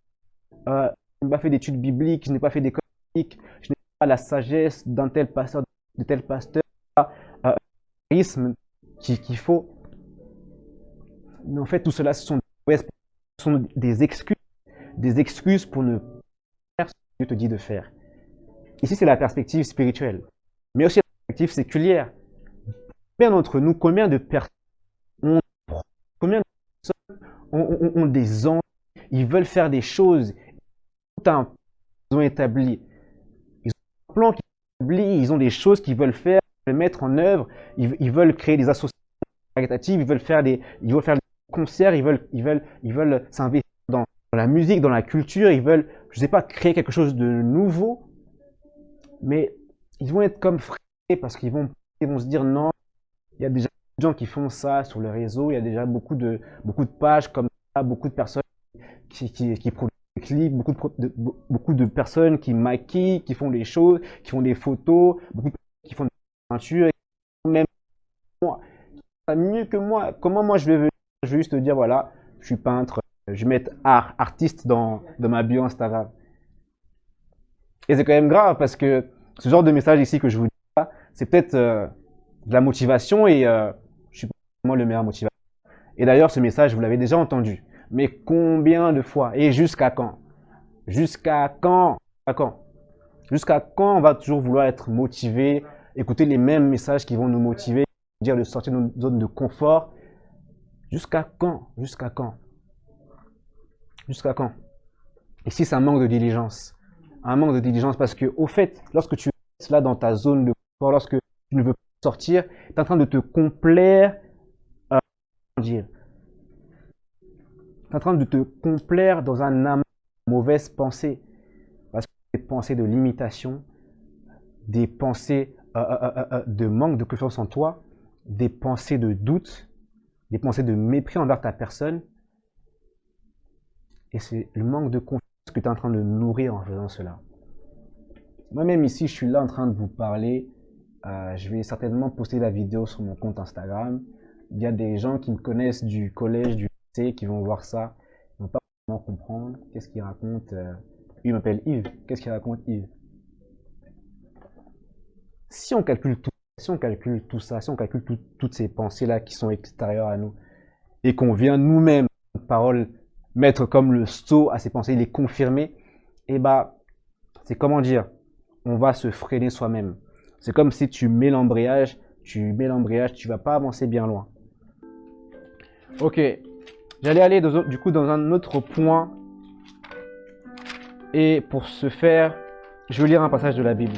Je n'ai pas fait d'études bibliques, je n'ai pas fait d'école biblique, je n'ai pas la sagesse d'un tel pasteur, de tel pasteur, le charisme qu'il faut. Mais en fait, tout cela, ce sont des excuses pour ne pas faire ce que Dieu te dit de faire. Ici, c'est la perspective spirituelle, mais aussi la perspective séculière. Combien d'entre nous, combien de personnes ont des envies, ils veulent faire des choses, tout un plan qu'ils ont établi. Ils ont un plan qu'ils ont établi, ils ont des choses qu'ils veulent faire, ils veulent mettre en œuvre, ils veulent créer des associations caritatives, ils veulent faire des concerts, ils veulent s'investir dans la musique, dans la culture, ils veulent, je ne sais pas, créer quelque chose de nouveau, mais ils vont être comme freinés parce qu'ils vont se dire non, il y a déjà des gens qui font ça sur le réseau, il y a déjà beaucoup de pages comme ça, beaucoup de personnes qui produisent des clips, beaucoup de personnes qui maquillent, qui font des choses, qui font des photos, beaucoup de personnes qui font des peintures, même moi, mieux que moi. Comment moi je vais venir, je vais juste te dire voilà, je suis peintre, je vais mettre artiste dans ma bio Instagram. Et c'est quand même grave parce que ce genre de message ici que je vous dis là, c'est peut-être de la motivation et je suis pas vraiment le meilleur motivateur. Et d'ailleurs, ce message, vous l'avez déjà entendu. Mais combien de fois? Et jusqu'à quand? Jusqu'à quand? Jusqu'à quand on va toujours vouloir être motivé, écouter les mêmes messages qui vont nous motiver, dire de sortir de notre zone de confort? Jusqu'à quand? Jusqu'à quand? Jusqu'à quand? Ici, c'est un manque de diligence. Un manque de diligence parce que, au fait, lorsque tu es là dans ta zone de confort, lorsque tu ne veux pas sortir, tu es en train de te complaire, dire, tu es en train de te complaire dans un amas de mauvaises pensées. Parce que des pensées de limitation, des pensées de manque de confiance en toi, des pensées de doute, des pensées de mépris envers ta personne. Et c'est le manque de confiance que tu es en train de nourrir en faisant cela. Moi-même ici, je suis là en train de vous parler. Je vais certainement poster la vidéo sur mon compte Instagram. Il y a des gens qui me connaissent du collège, du lycée, qui vont voir ça. Ils ne vont pas vraiment comprendre. Qu'est-ce qu'il raconte Il m'appelle Yves. Qu'est-ce qu'il raconte Yves? Si on calcule tout ça, si on calcule toutes ces pensées-là qui sont extérieures à nous, et qu'on vient nous-mêmes, parole, mettre comme le sceau à ces pensées, les confirmer, et bah, c'est comment dire, on va se freiner soi-même. C'est comme si tu mets l'embrayage, tu vas pas avancer bien loin. Ok, j'allais aller du coup dans un autre point, et pour ce faire, je vais lire un passage de la Bible.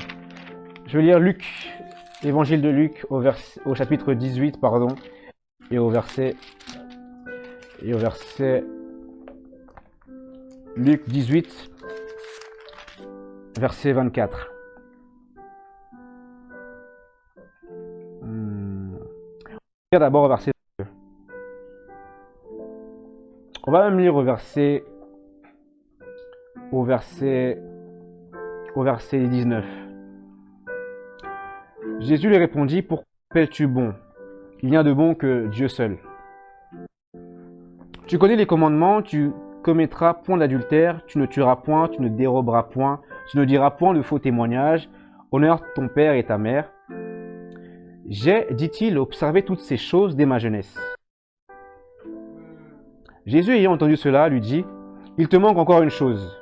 Je vais lire Luc, l'évangile de Luc au chapitre 18, pardon, et au verset Luc 18, verset 24. On va d'abord au verset 2. On va même lire au verset 19. Jésus lui répondit, pourquoi appelles-tu bon? Il n'y a de bon que Dieu seul. Tu connais les commandements, tu commettras point d'adultère, tu ne tueras point, tu ne déroberas point, tu ne diras point de faux témoignages, honore ton père et ta mère. J'ai, dit-il, observé toutes ces choses dès ma jeunesse. Jésus ayant entendu cela, lui dit, il te manque encore une chose.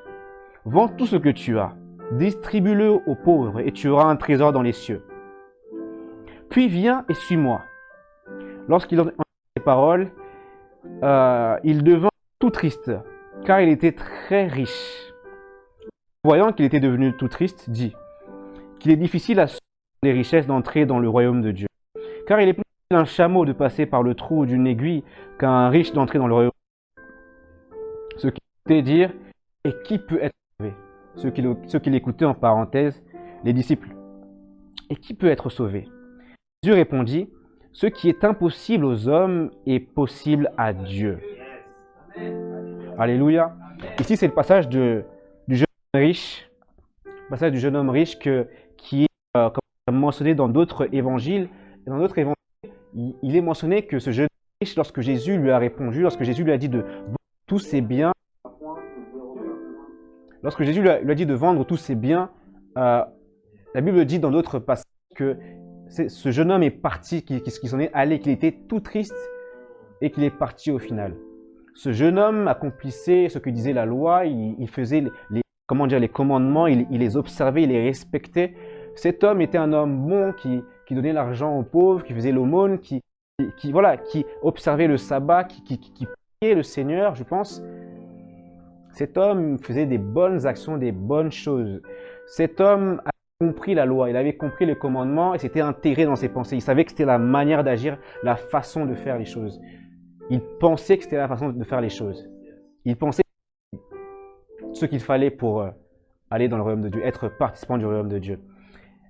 Vends tout ce que tu as, distribue-le aux pauvres et tu auras un trésor dans les cieux. Puis viens et suis-moi. Lorsqu'il entendit ces paroles, il devint tout triste, car il était très riche. Voyant qu'il était devenu tout triste, dit qu'il est difficile à ceux qui ont des richesses d'entrer dans le royaume de Dieu. Car il est plus facile à un chameau de passer par le trou d'une aiguille qu'à un riche d'entrer dans le royaume. Ce qui voulait dire, et qui peut être sauvé? Ceux qui l'écoutaient en parenthèse, les disciples. Et qui peut être sauvé? Jésus répondit, ce qui est impossible aux hommes est possible à Dieu. Alléluia. Ici, c'est le passage du jeune homme riche, passage du jeune homme riche qui est comme mentionné dans d'autres évangiles. Et dans d'autres évangiles, il est mentionné que ce jeune homme riche, lorsque Jésus lui a répondu, lorsque Jésus lui a dit de vendre tous ses biens, lorsque Jésus lui a dit de vendre tous ses biens, la Bible dit dans d'autres passages que ce jeune homme est parti, qu'il s'en est allé, qu'il était tout triste et qu'il est parti au final. Ce jeune homme accomplissait ce que disait la loi, il faisait les commandements, il les observait, il les respectait. Cet homme était un homme bon qui donnait l'argent aux pauvres, qui faisait l'aumône, qui observait le sabbat, qui priait le Seigneur, je pense. Cet homme faisait des bonnes actions, des bonnes choses. Cet homme a compris la loi, il avait compris les commandements et s'était intégré dans ses pensées. Il savait que c'était la manière d'agir, la façon de faire les choses. Il pensait que c'était la façon de faire les choses. Il pensait ce qu'il fallait pour aller dans le royaume de Dieu, être participant du royaume de Dieu.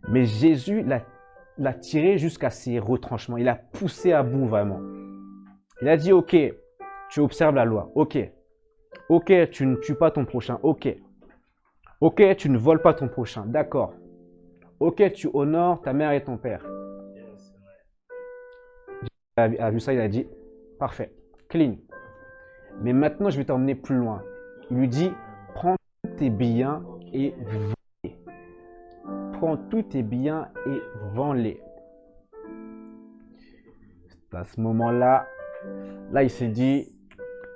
Mais Jésus l'a tiré jusqu'à ses retranchements. Il l'a poussé à bout vraiment. Il a dit, ok, tu observes la loi. Ok, tu ne tues pas ton prochain. Ok, tu ne voles pas ton prochain. D'accord. Ok, tu honores ta mère et ton père. Jésus a vu ça, il a dit, parfait, clean. Mais maintenant, je vais t'emmener plus loin. Il lui dit, prends tous tes biens et vends-les. Prends tous tes biens et vends-les. À ce moment-là, il s'est dit,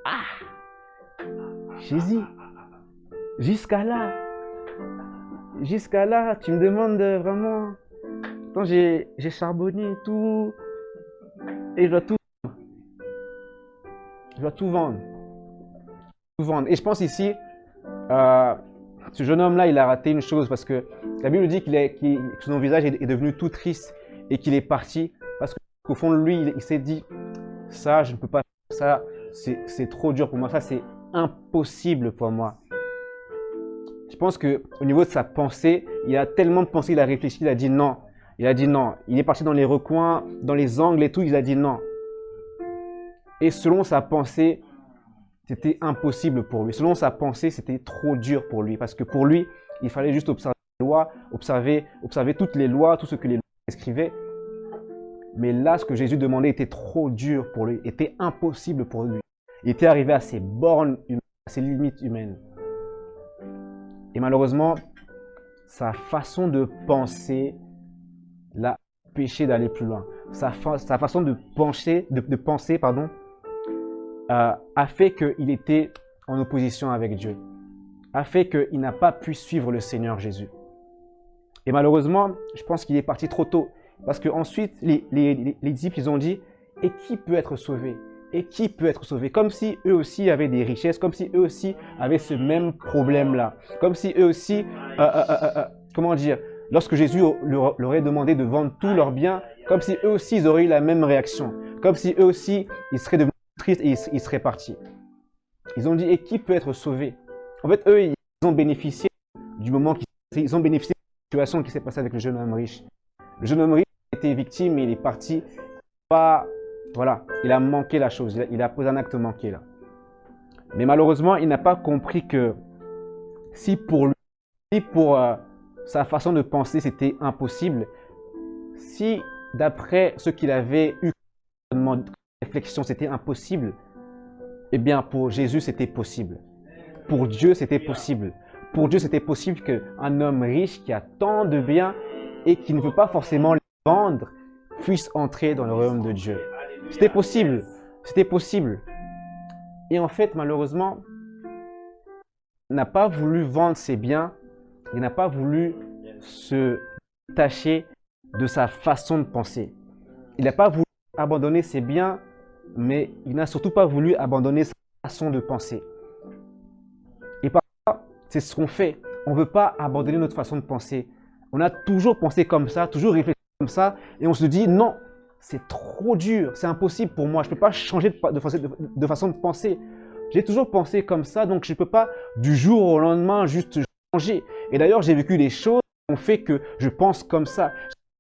ah, Jésus, jusqu'à là, tu me demandes vraiment, attends, j'ai charbonné et tout, et je dois tout vendre. Et je pense ici, ce jeune homme-là, il a raté une chose parce que la Bible dit que son visage est devenu tout triste et qu'il est parti parce qu'au fond de lui, il s'est dit, ça, je ne peux pas faire ça, c'est trop dur pour moi, ça, c'est impossible pour moi. Je pense qu'au niveau de sa pensée, il a tellement pensé, il a réfléchi, il a dit non. Il est parti dans les recoins, dans les angles et tout, il a dit non. Et selon sa pensée, c'était impossible pour lui. Selon sa pensée, c'était trop dur pour lui. Parce que pour lui, il fallait juste observer les lois, observer toutes les lois, tout ce que les lois prescrivaient. Mais là, ce que Jésus demandait était trop dur pour lui, était impossible pour lui. Il était arrivé à ses bornes humaines, à ses limites humaines. Et malheureusement, sa façon de penser l'a empêché d'aller plus loin. Sa façon de penser, a fait qu'il était en opposition avec Dieu, a fait qu'il n'a pas pu suivre le Seigneur Jésus. Et malheureusement, je pense qu'il est parti trop tôt, parce qu'ensuite, les disciples, ils ont dit, et qui peut être sauvé? Et qui peut être sauvé? Comme si eux aussi avaient des richesses, comme si eux aussi avaient ce même problème-là, comme si eux aussi, comment dire, lorsque Jésus leur aurait demandé de vendre tous leurs biens, comme si eux aussi ils auraient eu la même réaction, comme si eux aussi ils seraient devenus tristes et ils seraient partis. Ils ont dit, et qui peut être sauvé? En fait, eux, ils ont bénéficié du moment ils ont bénéficié de la situation qui s'est passée avec le jeune homme riche. Le jeune homme riche était victime et il est parti. Voilà, il a manqué la chose, il a posé un acte manqué là. Mais malheureusement, il n'a pas compris que si pour lui, sa façon de penser, c'était impossible, si d'après ce qu'il avait eu comme réflexion, c'était impossible, eh bien pour Jésus, c'était possible. Pour Dieu, c'était possible. Pour Dieu, c'était possible qu'un homme riche qui a tant de biens et qui ne veut pas forcément les vendre puisse entrer dans le royaume de Dieu. C'était possible. Et en fait, malheureusement, il n'a pas voulu vendre ses biens, il n'a pas voulu se détacher de sa façon de penser. Il n'a pas voulu abandonner ses biens, mais il n'a surtout pas voulu abandonner sa façon de penser. Et parfois, c'est ce qu'on fait. On ne veut pas abandonner notre façon de penser. On a toujours pensé comme ça, toujours réfléchi comme ça, et on se dit non, c'est trop dur, c'est impossible pour moi, je ne peux pas changer de façon de penser. J'ai toujours pensé comme ça, donc je ne peux pas du jour au lendemain juste changer. Et d'ailleurs, j'ai vécu des choses qui ont fait que je pense comme ça,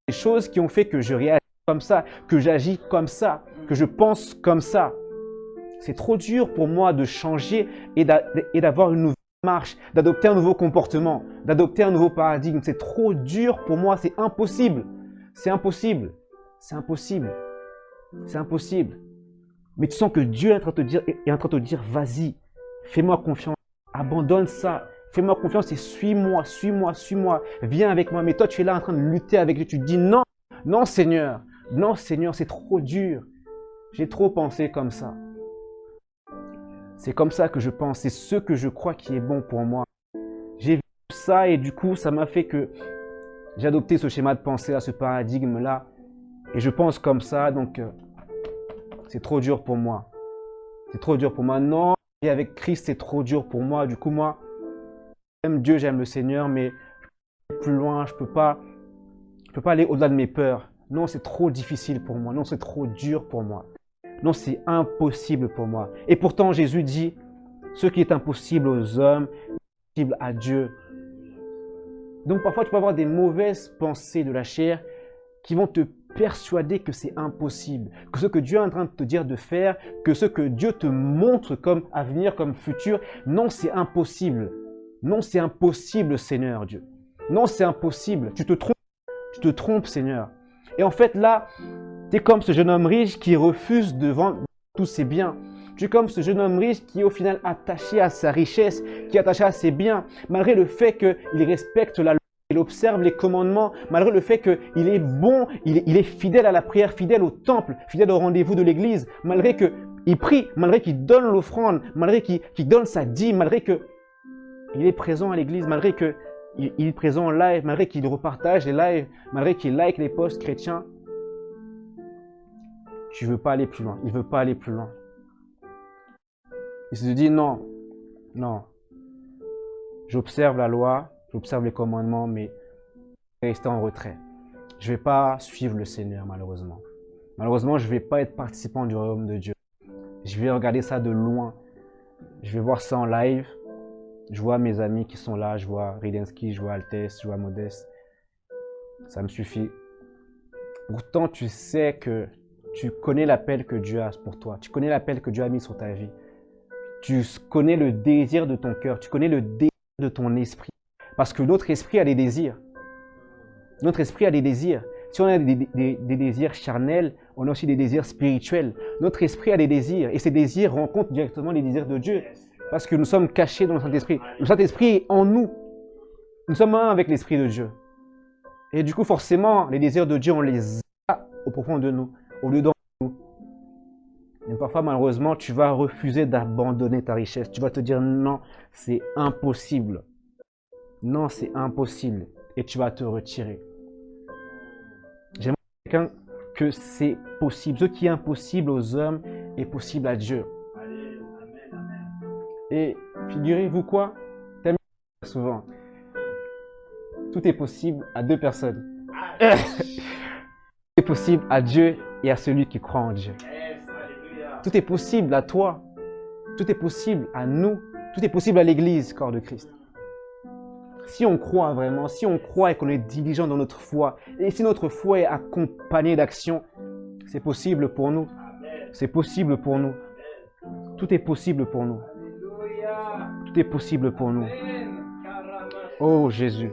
des choses qui ont fait que je réagis comme ça, que j'agis comme ça, que je pense comme ça. C'est trop dur pour moi de changer et d'avoir une nouvelle marche, d'adopter un nouveau comportement, d'adopter un nouveau paradigme. C'est trop dur pour moi, c'est impossible. C'est impossible. C'est impossible. C'est impossible. Mais tu sens que Dieu est en train de te dire, vas-y, fais-moi confiance, abandonne ça, fais-moi confiance et suis-moi, suis-moi, suis-moi, viens avec moi. Mais toi, tu es là en train de lutter avec Dieu. Tu te dis non, non Seigneur, c'est trop dur. J'ai trop pensé comme ça. C'est comme ça que je pense, c'est ce que je crois qui est bon pour moi. J'ai vu ça et du coup, ça m'a fait que j'ai adopté ce schéma de pensée, à ce paradigme-là. Et je pense comme ça, donc c'est trop dur pour moi. C'est trop dur pour moi. Non, et avec Christ, c'est trop dur pour moi. Du coup, moi, j'aime Dieu, j'aime le Seigneur, mais plus loin, je peux pas aller au-delà de mes peurs. Non, c'est trop difficile pour moi. Non, c'est trop dur pour moi. Non, c'est impossible pour moi. Et pourtant, Jésus dit, ce qui est impossible aux hommes, est possible à Dieu. Donc parfois, tu peux avoir des mauvaises pensées de la chair qui vont te persuader que c'est impossible, que ce que Dieu est en train de te dire de faire, que ce que Dieu te montre comme avenir, comme futur, non, c'est impossible. Non, c'est impossible, Seigneur Dieu. Non, c'est impossible. Tu te trompes, Seigneur. Et en fait, là, tu es comme ce jeune homme riche qui refuse de vendre tous ses biens. Tu es comme ce jeune homme riche qui est au final attaché à sa richesse, qui est attaché à ses biens, malgré le fait qu'il respecte la loi, il observe les commandements, malgré le fait qu'il est bon, il est fidèle à la prière, fidèle au temple, fidèle au rendez-vous de l'église, malgré qu'il prie, malgré qu'il donne l'offrande, malgré qu'il donne sa dîme, malgré qu'il est présent à l'église, malgré qu'il est présent en live, malgré qu'il repartage les lives, malgré qu'il like les posts chrétiens. Tu ne veux pas aller plus loin. Il ne veut pas aller plus loin. Il se dit non, non. J'observe la loi, j'observe les commandements, mais je vais rester en retrait. Je ne vais pas suivre le Seigneur, malheureusement. Malheureusement, je ne vais pas être participant du royaume de Dieu. Je vais regarder ça de loin. Je vais voir ça en live. Je vois mes amis qui sont là. Je vois Ridensky, je vois Altesse, je vois Modeste. Ça me suffit. Pourtant, tu sais que tu connais l'appel que Dieu a pour toi. Tu connais l'appel que Dieu a mis sur ta vie. Tu connais le désir de ton cœur. Tu connais le désir de ton esprit. Parce que notre esprit a des désirs. Notre esprit a des désirs. Si on a des désirs charnels, on a aussi des désirs spirituels. Notre esprit a des désirs. Et ces désirs rencontrent directement les désirs de Dieu. Parce que nous sommes cachés dans le Saint-Esprit. Le Saint-Esprit est en nous. Nous sommes un avec l'Esprit de Dieu. Et du coup, forcément, les désirs de Dieu, on les a au profond de nous. Au lieu d'en nous. Et parfois, malheureusement, tu vas refuser d'abandonner ta richesse. Tu vas te dire non, c'est impossible. Non, c'est impossible. Et tu vas te retirer. J'aimerais quelqu'un que c'est possible. Ce qui est impossible aux hommes est possible à Dieu. Et figurez-vous quoi? Tellement souvent. Tout est possible à deux personnes. Tout est possible à Dieu et à celui qui croit en Dieu. Tout est possible à toi. Tout est possible à nous. Tout est possible à l'Église, corps de Christ. Si on croit vraiment, si on croit et qu'on est diligent dans notre foi, et si notre foi est accompagnée d'action, c'est possible pour nous. C'est possible pour nous. Tout est possible pour nous. Tout est possible pour nous. Oh Jésus.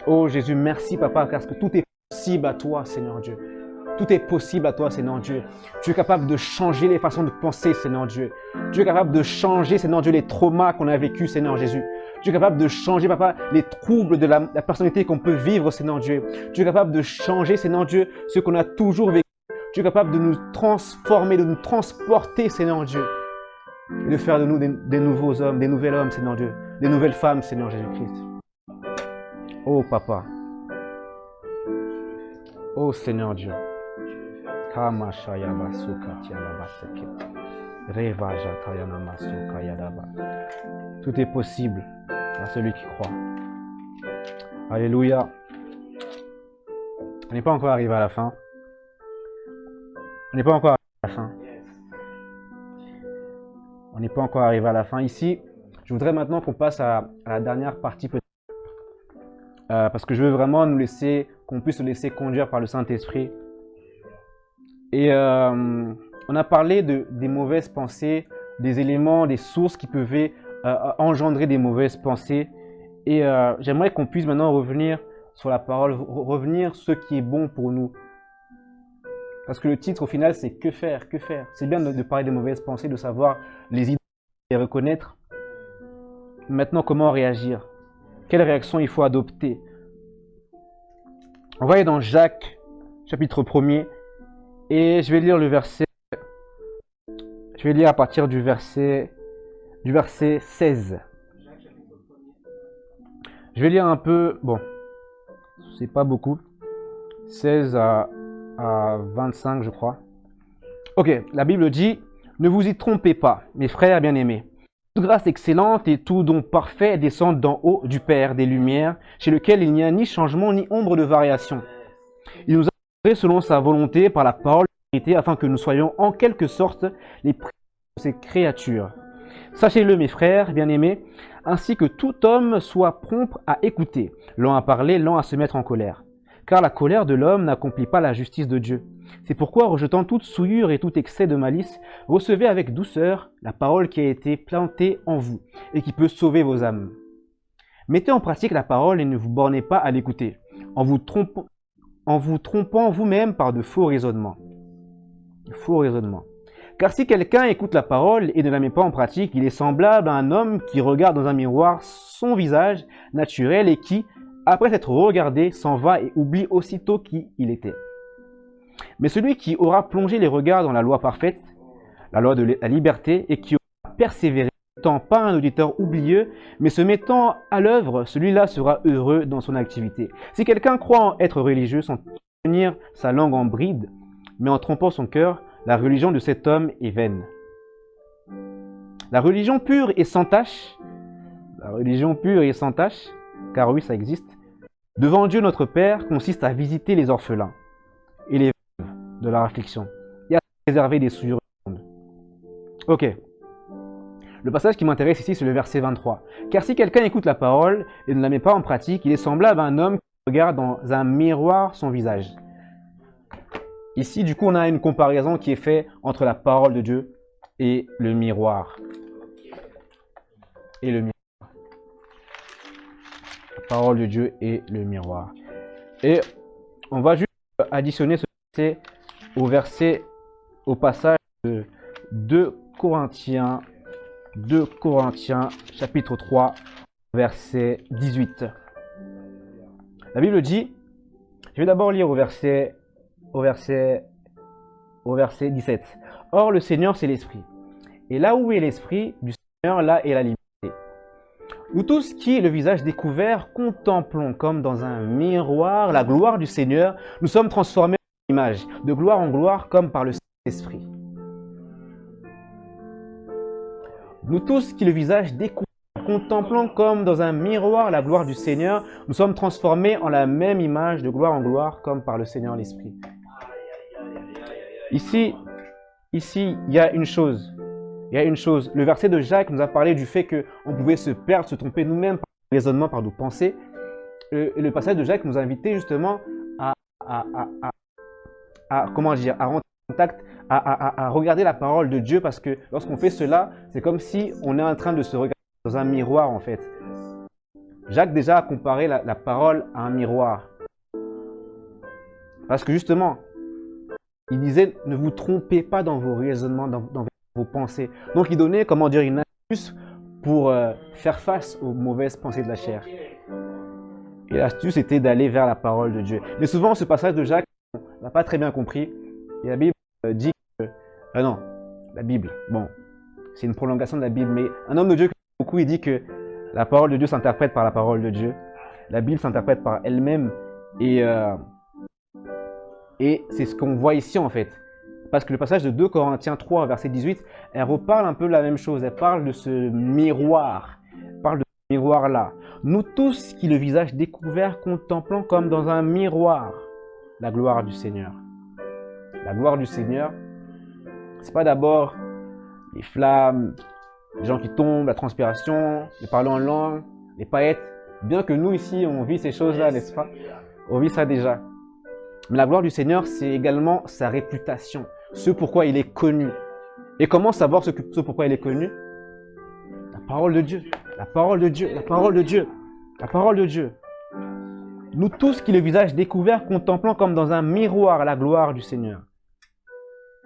Oh Jésus, merci Papa, parce que tout est possible à toi, Seigneur Dieu. Tout est possible à toi, Seigneur Dieu. Tu es capable de changer les façons de penser, Seigneur Dieu. Tu es capable de changer, Seigneur Dieu, les traumas qu'on a vécus, Seigneur Jésus. Tu es capable de changer, Papa, les troubles de la personnalité qu'on peut vivre, Seigneur Dieu. Tu es capable de changer, Seigneur Dieu, ce qu'on a toujours vécu. Tu es capable de nous transformer, de nous transporter, Seigneur Dieu. Et de faire de nous des nouveaux hommes, des nouveaux hommes, Seigneur Dieu. Des nouvelles femmes, Seigneur Jésus-Christ. Oh Papa. Oh Seigneur Dieu. Tout est possible à celui qui croit. Alléluia. On n'est pas encore arrivé à la fin. On n'est pas encore arrivé à la fin. On n'est pas encore arrivé à la fin. Ici, je voudrais maintenant qu'on passe à la dernière partie peut-être. Parce que je veux vraiment nous laisser, qu'on puisse se laisser conduire par le Saint-Esprit Et on a parlé des mauvaises pensées, des éléments, des sources qui pouvaient engendrer des mauvaises pensées. Et j'aimerais qu'on puisse maintenant revenir sur la parole, revenir ce qui est bon pour nous. Parce que le titre au final c'est que faire, que faire. C'est bien de parler des mauvaises pensées, de savoir les idées, les reconnaître. Maintenant, comment réagir? Quelle réaction il faut adopter? On va aller dans Jacques, chapitre 1er, et je vais lire le verset. Je vais lire à partir du verset 16. Je vais lire un peu, bon, c'est pas beaucoup, 16 à 25 je crois. Ok, la Bible dit, ne vous y trompez pas, mes frères bien-aimés. Toute grâce excellente et tout don parfait descendent d'en haut du Père des Lumières, chez lequel il n'y a ni changement ni ombre de variation. Il nous a créés selon sa volonté par la parole de vérité, afin que nous soyons en quelque sorte les premiers de ses créatures. Sachez-le, mes frères bien-aimés, ainsi que tout homme soit prompt à écouter, lent à parler, lent à se mettre en colère. Car la colère de l'homme n'accomplit pas la justice de Dieu. C'est pourquoi, rejetant toute souillure et tout excès de malice, recevez avec douceur la parole qui a été plantée en vous et qui peut sauver vos âmes. Mettez en pratique la parole et ne vous bornez pas à l'écouter, en vous trompant vous-même par de faux raisonnements. Car si quelqu'un écoute la parole et ne la met pas en pratique, il est semblable à un homme qui regarde dans un miroir son visage naturel et qui, après s'être regardé, s'en va et oublie aussitôt qui il était. Mais celui qui aura plongé les regards dans la loi parfaite, la loi de la liberté, et qui aura persévéré, n'étant pas un auditeur oublieux, mais se mettant à l'œuvre, celui-là sera heureux dans son activité. Si quelqu'un croit être religieux sans tenir sa langue en bride, mais en trompant son cœur, la religion de cet homme est vaine. La religion pure et sans tache, car oui, ça existe, devant Dieu notre Père, consiste à visiter les orphelins et les veuves de leur affliction et à préserver des souillures du monde. Ok. Le passage qui m'intéresse ici, c'est le verset 23. Car si quelqu'un écoute la parole et ne la met pas en pratique, il est semblable à un homme qui regarde dans un miroir son visage. Ici, du coup, on a une comparaison qui est faite entre la parole de Dieu et le miroir. La parole de Dieu et le miroir. Et on va juste additionner ce verset au passage de 2 Corinthiens chapitre 3 verset 18. La Bible dit, je vais d'abord lire au verset 17. Or le Seigneur c'est l'Esprit. Et là où est l'Esprit du Seigneur, là est la liberté. Nous tous qui, le visage découvert, contemplons comme dans un miroir la gloire du Seigneur, nous sommes transformés en image, de gloire en gloire comme par le Saint-Esprit. Nous tous qui, le visage découvert, contemplons comme dans un miroir la gloire du Seigneur, nous sommes transformés en la même image, de gloire en gloire comme par le Seigneur l'Esprit. Ici, il y a une chose. Le verset de Jacques nous a parlé du fait qu'on pouvait se perdre, se tromper nous-mêmes par nos raisonnements, par nos pensées. Et le passage de Jacques nous a invité justement à rentrer en contact, à regarder la parole de Dieu, parce que lorsqu'on fait cela, c'est comme si on est en train de se regarder dans un miroir en fait. Jacques déjà a comparé la parole à un miroir. Parce que justement, il disait, ne vous trompez pas dans vos raisonnements, dans vos pensées. Donc il donnait, une astuce pour faire face aux mauvaises pensées de la chair. Et l'astuce était d'aller vers la parole de Dieu. Mais souvent, ce passage de Jacques, on n'a pas très bien compris. Et la Bible dit que... non, la Bible, bon, c'est une prolongation de la Bible. Mais un homme de Dieu, beaucoup, il dit que la parole de Dieu s'interprète par la parole de Dieu. La Bible s'interprète par elle-même. Et c'est ce qu'on voit ici en fait. Parce que le passage de 2 Corinthiens 3, verset 18, elle reparle un peu de la même chose. Elle parle de ce miroir. Elle parle de ce miroir-là. Nous tous qui, le visage découvert, contemplons comme dans un miroir la gloire du Seigneur. La gloire du Seigneur, c'est pas d'abord les flammes, les gens qui tombent, la transpiration, les parlants en langue, les paillettes. Bien que nous ici, on vit ces choses-là, n'est-ce pas? On vit ça déjà. Mais la gloire du Seigneur, c'est également sa réputation, ce pourquoi il est connu. Et comment savoir ce pourquoi il est connu? La parole de Dieu, la parole de Dieu, la parole de Dieu, la parole de Dieu. Nous tous qui le visage découvert, contemplant comme dans un miroir la gloire du Seigneur.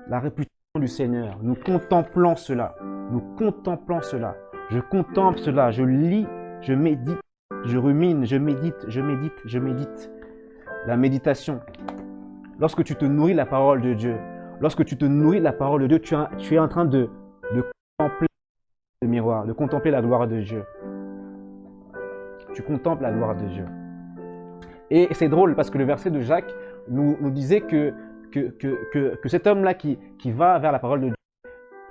La réputation du Seigneur, nous contemplons cela, nous contemplons cela. Je contemple cela, je lis, je médite, je rumine, je médite, je médite, je médite. La méditation. Lorsque tu te nourris de la parole de Dieu, lorsque tu te nourris de la parole de Dieu, tu es en train de contempler le miroir, de contempler la gloire de Dieu. Tu contemples la gloire de Dieu. Et c'est drôle parce que le verset de Jacques nous disait que cet homme-là qui va vers la parole de Dieu,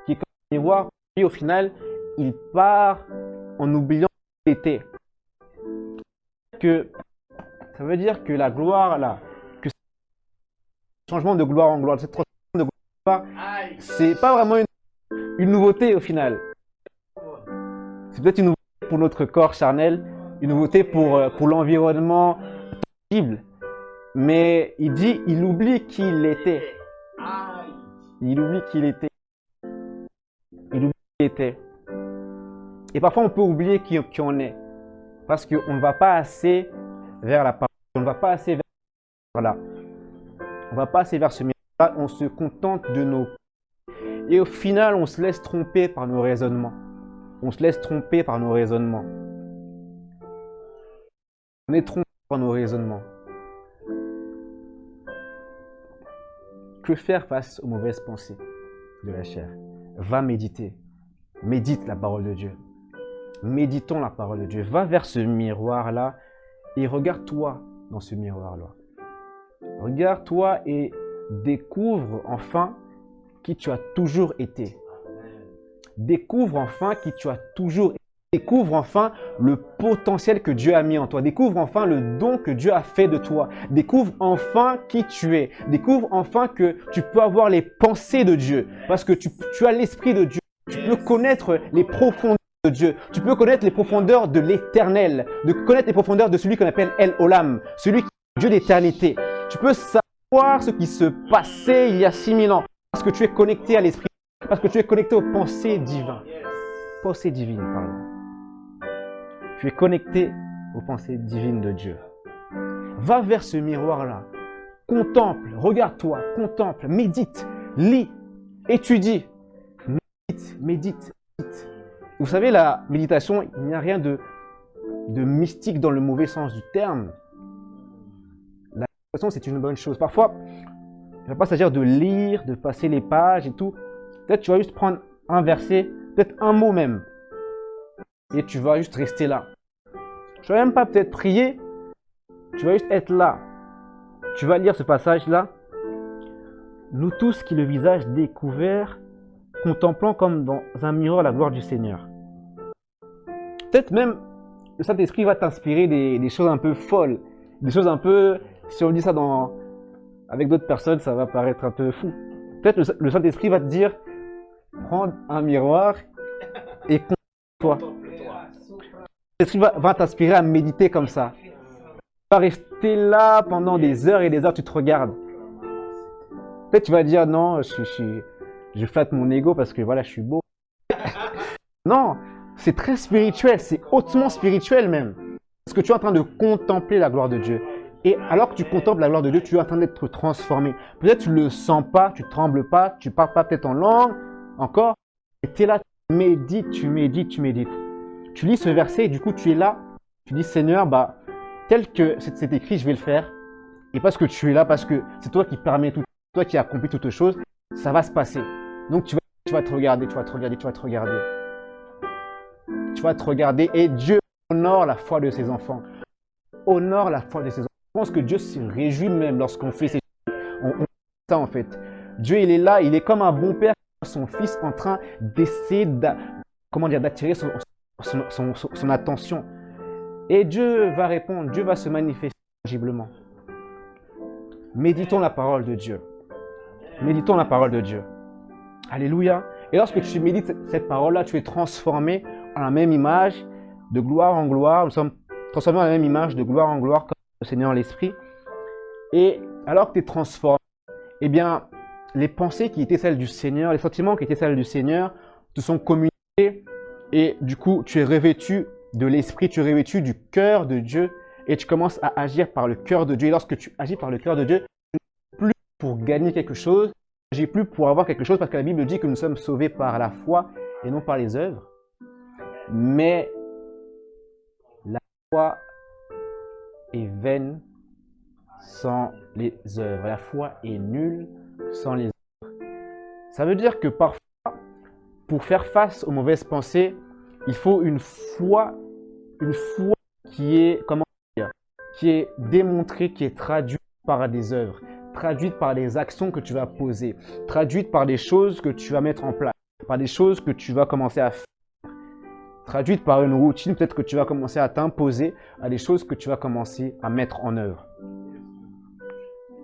qui est comme un miroir, lui au final, il part en oubliant qui il était. Ça veut dire que la gloire là, que ce changement de gloire en gloire, cette transformation de gloire, c'est pas vraiment une nouveauté au final. C'est peut-être une nouveauté pour notre corps charnel, une nouveauté pour l'environnement tangible. Mais il dit, il oublie qui il était. Il oublie qui il était. Il oublie qui il était. Et parfois, on peut oublier qui on est. Parce qu'on ne va pas assez vers la parole. On ne va pas assez vers voilà. On ne va pas assez vers ce miroir-là. On se contente de nos... Et au final, on se laisse tromper par nos raisonnements. On se laisse tromper par nos raisonnements. On est trompé par nos raisonnements. Que faire face aux mauvaises pensées de la chair? Va méditer. Médite la parole de Dieu. Méditons la parole de Dieu. Va vers ce miroir-là et regarde-toi dans ce miroir-là. Regarde-toi et découvre enfin qui tu as toujours été. Découvre enfin qui tu as toujours été. Découvre enfin le potentiel que Dieu a mis en toi. Découvre enfin le don que Dieu a fait de toi. Découvre enfin qui tu es. Découvre enfin que tu peux avoir les pensées de Dieu. Parce que tu as l'esprit de Dieu. Tu peux connaître les profondeurs de Dieu. Tu peux connaître les profondeurs de l'éternel. De connaître les profondeurs de celui qu'on appelle El Olam. Celui qui est Dieu d'éternité. Tu peux savoir ce qui se passait il y a 6000 ans. Parce que tu es connecté à l'esprit. Parce que tu es connecté aux pensées divines. Pensées divines, pardon. Tu es connecté aux pensées divines de Dieu. Va vers ce miroir-là. Contemple, regarde-toi, contemple, médite, lis, étudie. Médite, médite, médite. Vous savez, la méditation, il n'y a rien de mystique dans le mauvais sens du terme. La méditation, c'est une bonne chose. Parfois, il ne va pas s'agir de lire, de passer les pages et tout. Peut-être tu vas juste prendre un verset, peut-être un mot même. Et tu vas juste rester là. Tu vas même pas peut-être prier. Tu vas juste être là. Tu vas lire ce passage-là. Nous tous qui le visage découvert, contemplant comme dans un miroir la gloire du Seigneur. Peut-être même le Saint-Esprit va t'inspirer des choses un peu folles. Des choses un peu... Si on dit ça avec d'autres personnes, ça va paraître un peu fou. Peut-être le Saint-Esprit va te dire, prends un miroir et contemple-toi. L'Esprit va t'inspirer à méditer comme ça. Tu vas rester là pendant des heures et des heures, tu te regardes. Peut-être tu vas dire, non, je flatte mon ego parce que voilà, je suis beau. Non, c'est très spirituel, c'est hautement spirituel même. Parce que tu es en train de contempler la gloire de Dieu. Et alors que tu contemples la gloire de Dieu, tu es en train d'être transformé. Peut-être tu ne le sens pas, tu ne trembles pas, tu ne parles pas peut-être en langue encore. Et tu es là, tu médites, tu médites, tu médites. Tu lis ce verset et du coup tu es là, tu dis Seigneur, tel que c'est écrit, je vais le faire. Et parce que tu es là, parce que c'est toi qui permets tout, toi qui accomplis toutes choses, ça va se passer. Donc tu vas te regarder, tu vas te regarder, tu vas te regarder. Tu vas te regarder et Dieu honore la foi de ses enfants. Honore la foi de ses enfants. Je pense que Dieu se réjouit même lorsqu'on fait ces choses. On fait ça en fait. Dieu, il est là, il est comme un bon père, son fils en train d'essayer d'attirer son attention. Et Dieu va répondre, Dieu va se manifester tangiblement. Méditons la parole de Dieu. Méditons la parole de Dieu. Alléluia. Et lorsque tu médites cette parole-là, tu es transformé en la même image, de gloire en gloire. Nous sommes transformés en la même image, de gloire en gloire, comme le Seigneur l'Esprit. Et alors que tu es transformé, eh bien, les pensées qui étaient celles du Seigneur, les sentiments qui étaient celles du Seigneur te sont communiqués et du coup, tu es revêtu de l'Esprit, tu es revêtu du cœur de Dieu et tu commences à agir par le cœur de Dieu. Et lorsque tu agis par le cœur de Dieu, tu n'agis plus pour gagner quelque chose, tu n'agis plus pour avoir quelque chose parce que la Bible dit que nous sommes sauvés par la foi et non par les œuvres. Mais la foi est vaine sans les œuvres. La foi est nulle sans les œuvres. Ça veut dire que parfois, pour faire face aux mauvaises pensées, il faut une foi qui est, comment dire, qui est démontrée, qui est traduite par des œuvres, traduite par des actions que tu vas poser, traduite par des choses que tu vas mettre en place, par des choses que tu vas commencer à faire, traduite par une routine peut-être que tu vas commencer à t'imposer, à des choses que tu vas commencer à mettre en œuvre.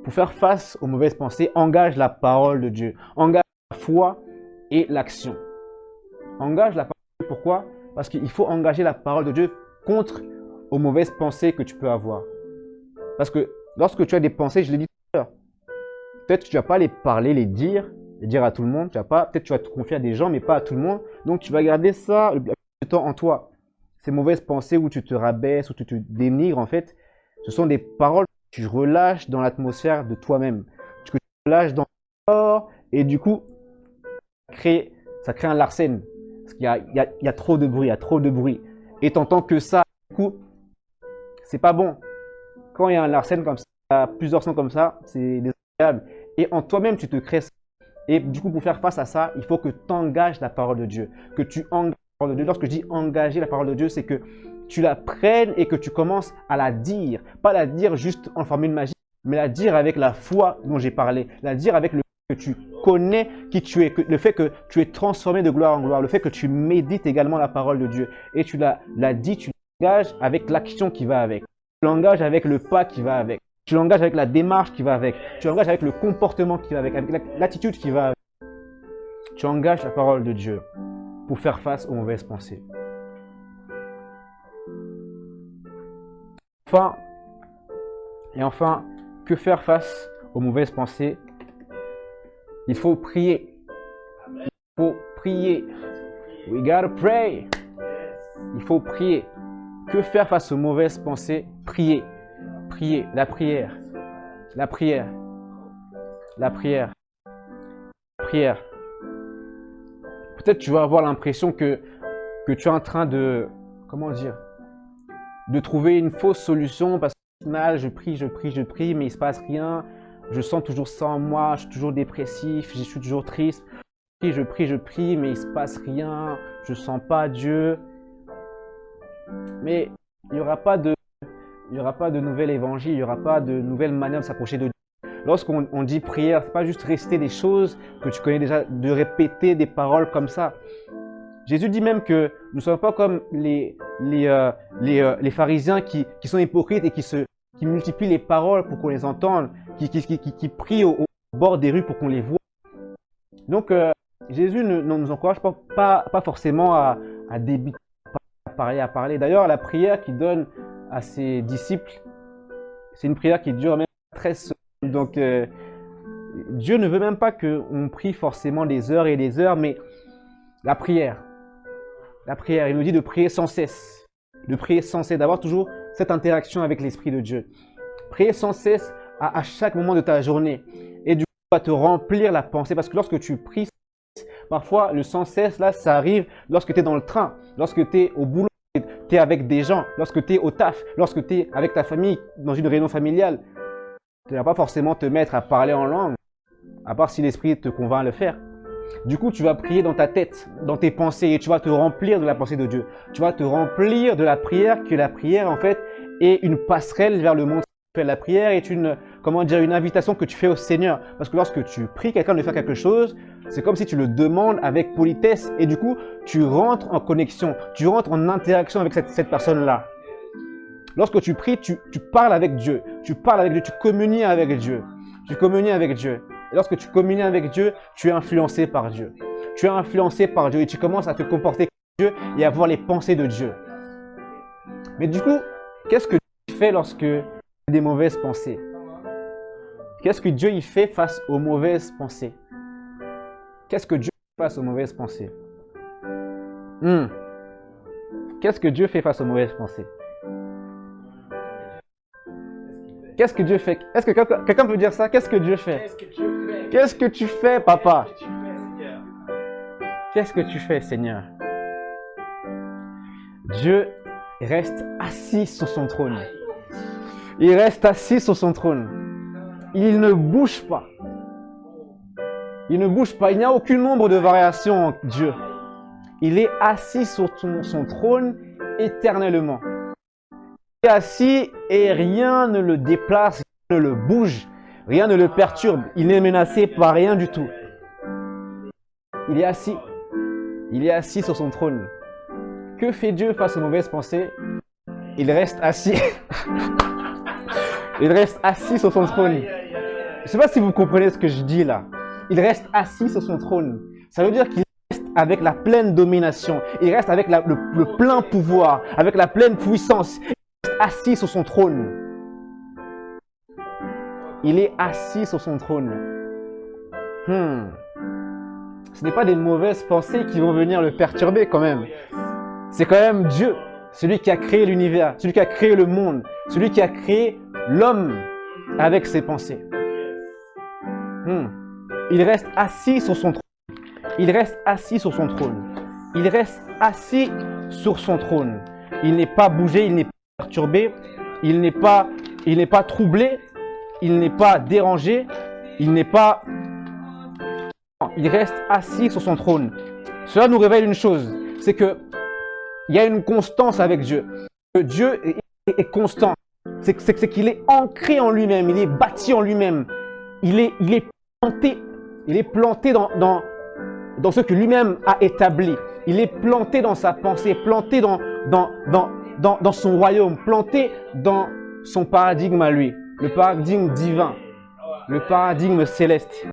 Pour faire face aux mauvaises pensées, engage la parole de Dieu, engage la foi et l'action. Engage la parole de Dieu, pourquoi? Parce qu'il faut engager la parole de Dieu contre aux mauvaises pensées que tu peux avoir. Parce que lorsque tu as des pensées, je l'ai dit tout à l'heure, peut-être que tu ne vas pas les parler, les dire à tout le monde, peut-être que tu vas te confier à des gens, mais pas à tout le monde. Donc tu vas garder ça le plus de temps en toi. Ces mauvaises pensées où tu te rabaisses, où tu te dénigres, en fait, ce sont des paroles que tu relâches dans l'atmosphère de toi-même, que tu relâches dans ton corps, et du coup, ça crée un larcène. Parce qu'il y a trop de bruit, il y a trop de bruit. Et tu n'entends que ça, du coup, c'est pas bon. Quand il y a un larcène comme ça, il y a plusieurs sons comme ça, c'est désagréable. Et en toi-même, tu te crées ça. Et du coup, pour faire face à ça, il faut que tu engages la parole de Dieu. Que tu engages la parole de Dieu. Lorsque je dis engager la parole de Dieu, c'est que tu la prennes et que tu commences à la dire. Pas la dire juste en formule magique, mais la dire avec la foi dont j'ai parlé. La dire avec le fait que tu connais qui tu es, le fait que tu es transformé de gloire en gloire, le fait que tu médites également la parole de Dieu. Et tu la dis, tu l'engages avec l'action qui va avec. Tu l'engages avec le pas qui va avec. Tu l'engages avec la démarche qui va avec. Tu l'engages avec le comportement qui va avec l'attitude qui va avec. Tu engages la parole de Dieu pour faire face aux mauvaises pensées. Enfin, que faire face aux mauvaises pensées? Il faut prier. Il faut prier. We gotta pray. Il faut prier. Que faire face aux mauvaises pensées? Prier. Prier. La prière. La prière. La prière. La prière. Peut-être tu vas avoir l'impression que tu es en train de, comment dire, de trouver une fausse solution parce qu'au final, je prie, mais il ne se passe rien. Je sens toujours ça en moi, je suis toujours dépressif, je suis toujours triste. Je prie, mais il ne se passe rien. Je ne sens pas Dieu. Mais il n'y aura pas de nouvel évangile, il n'y aura pas de nouvelle manière de s'approcher de Dieu. Lorsqu'on dit prière, ce n'est pas juste rester des choses que tu connais déjà, de répéter des paroles comme ça. Jésus dit même que nous ne sommes pas comme les pharisiens qui sont hypocrites et qui multiplient les paroles pour qu'on les entende, qui prient au bord des rues pour qu'on les voit. Donc, Jésus ne nous encourage pas forcément à débiter, à parler. D'ailleurs, la prière qu'il donne à ses disciples, c'est une prière qui dure même 13 semaines. Donc, Dieu ne veut même pas qu'on prie forcément des heures et des heures, mais la prière, il nous dit de prier sans cesse, d'avoir toujours cette interaction avec l'Esprit de Dieu. Prier sans cesse à chaque moment de ta journée. Et du coup, tu vas te remplir la pensée, parce que lorsque tu pries, parfois le sans cesse, là, ça arrive lorsque tu es dans le train, lorsque tu es au boulot, tu es avec des gens, lorsque tu es au taf, lorsque tu es avec ta famille, dans une réunion familiale. Tu ne vas pas forcément te mettre à parler en langue, à part si l'Esprit te convainc à le faire. Du coup, tu vas prier dans ta tête, dans tes pensées, et tu vas te remplir de la pensée de Dieu. Tu vas te remplir de la prière, que la prière, en fait, est une passerelle vers le monde spirituel. La prière est une invitation que tu fais au Seigneur. Parce que lorsque tu pries quelqu'un de faire quelque chose, c'est comme si tu le demandes avec politesse, et du coup, tu rentres en connexion, tu rentres en interaction avec cette personne-là. Lorsque tu pries, tu parles avec Dieu, tu communies avec Dieu, Et lorsque tu communies avec Dieu, tu es influencé par Dieu. Et tu commences à te comporter comme Dieu et à avoir les pensées de Dieu. Mais du coup, qu'est-ce que tu fais lorsque tu as des mauvaises pensées? Qu'est-ce que Dieu y fait face aux mauvaises pensées? Qu'est-ce que Dieu fait face aux mauvaises pensées? Qu'est-ce que Dieu fait face aux mauvaises pensées? Qu'est-ce que Dieu fait? Est-ce que quelqu'un peut dire ça? Qu'est-ce que Dieu fait? Qu'est-ce que tu fais, papa? Qu'est-ce que tu fais, Seigneur? Dieu reste assis sur son trône. Il reste assis sur son trône. Il ne bouge pas. Il ne bouge pas. Il n'y a aucune ombre de variation en Dieu. Il est assis sur son trône éternellement. Il est assis et rien ne le déplace, rien ne le bouge, rien ne le perturbe. Il n'est menacé par rien du tout. Il est assis. Il est assis sur son trône. Que fait Dieu face aux mauvaises pensées? Il reste assis. Il reste assis sur son trône. Je ne sais pas si vous comprenez ce que je dis là. Il reste assis sur son trône. Ça veut dire qu'il reste avec la pleine domination. Il reste avec le plein pouvoir, avec la pleine puissance. Il reste assis sur son trône. Il est assis sur son trône. Ce n'est pas des mauvaises pensées qui vont venir le perturber quand même. C'est quand même Dieu, celui qui a créé l'univers, celui qui a créé le monde, celui qui a créé l'homme avec ses pensées. Il reste assis sur son trône. Il reste assis sur son trône. Il reste assis sur son trône. Il n'est pas bougé, il n'est pas perturbé, il n'est pas troublé, il n'est pas dérangé, il n'est pas... Il reste assis sur son trône. Cela nous révèle une chose, c'est que il y a une constance avec Dieu. Que Dieu est constant. C'est qu'il est ancré en lui-même, il est bâti en lui-même. Il est planté dans ce que lui-même a établi. Il est planté dans sa pensée, planté dans son royaume, planté dans son paradigme à lui, le paradigme divin, le paradigme céleste.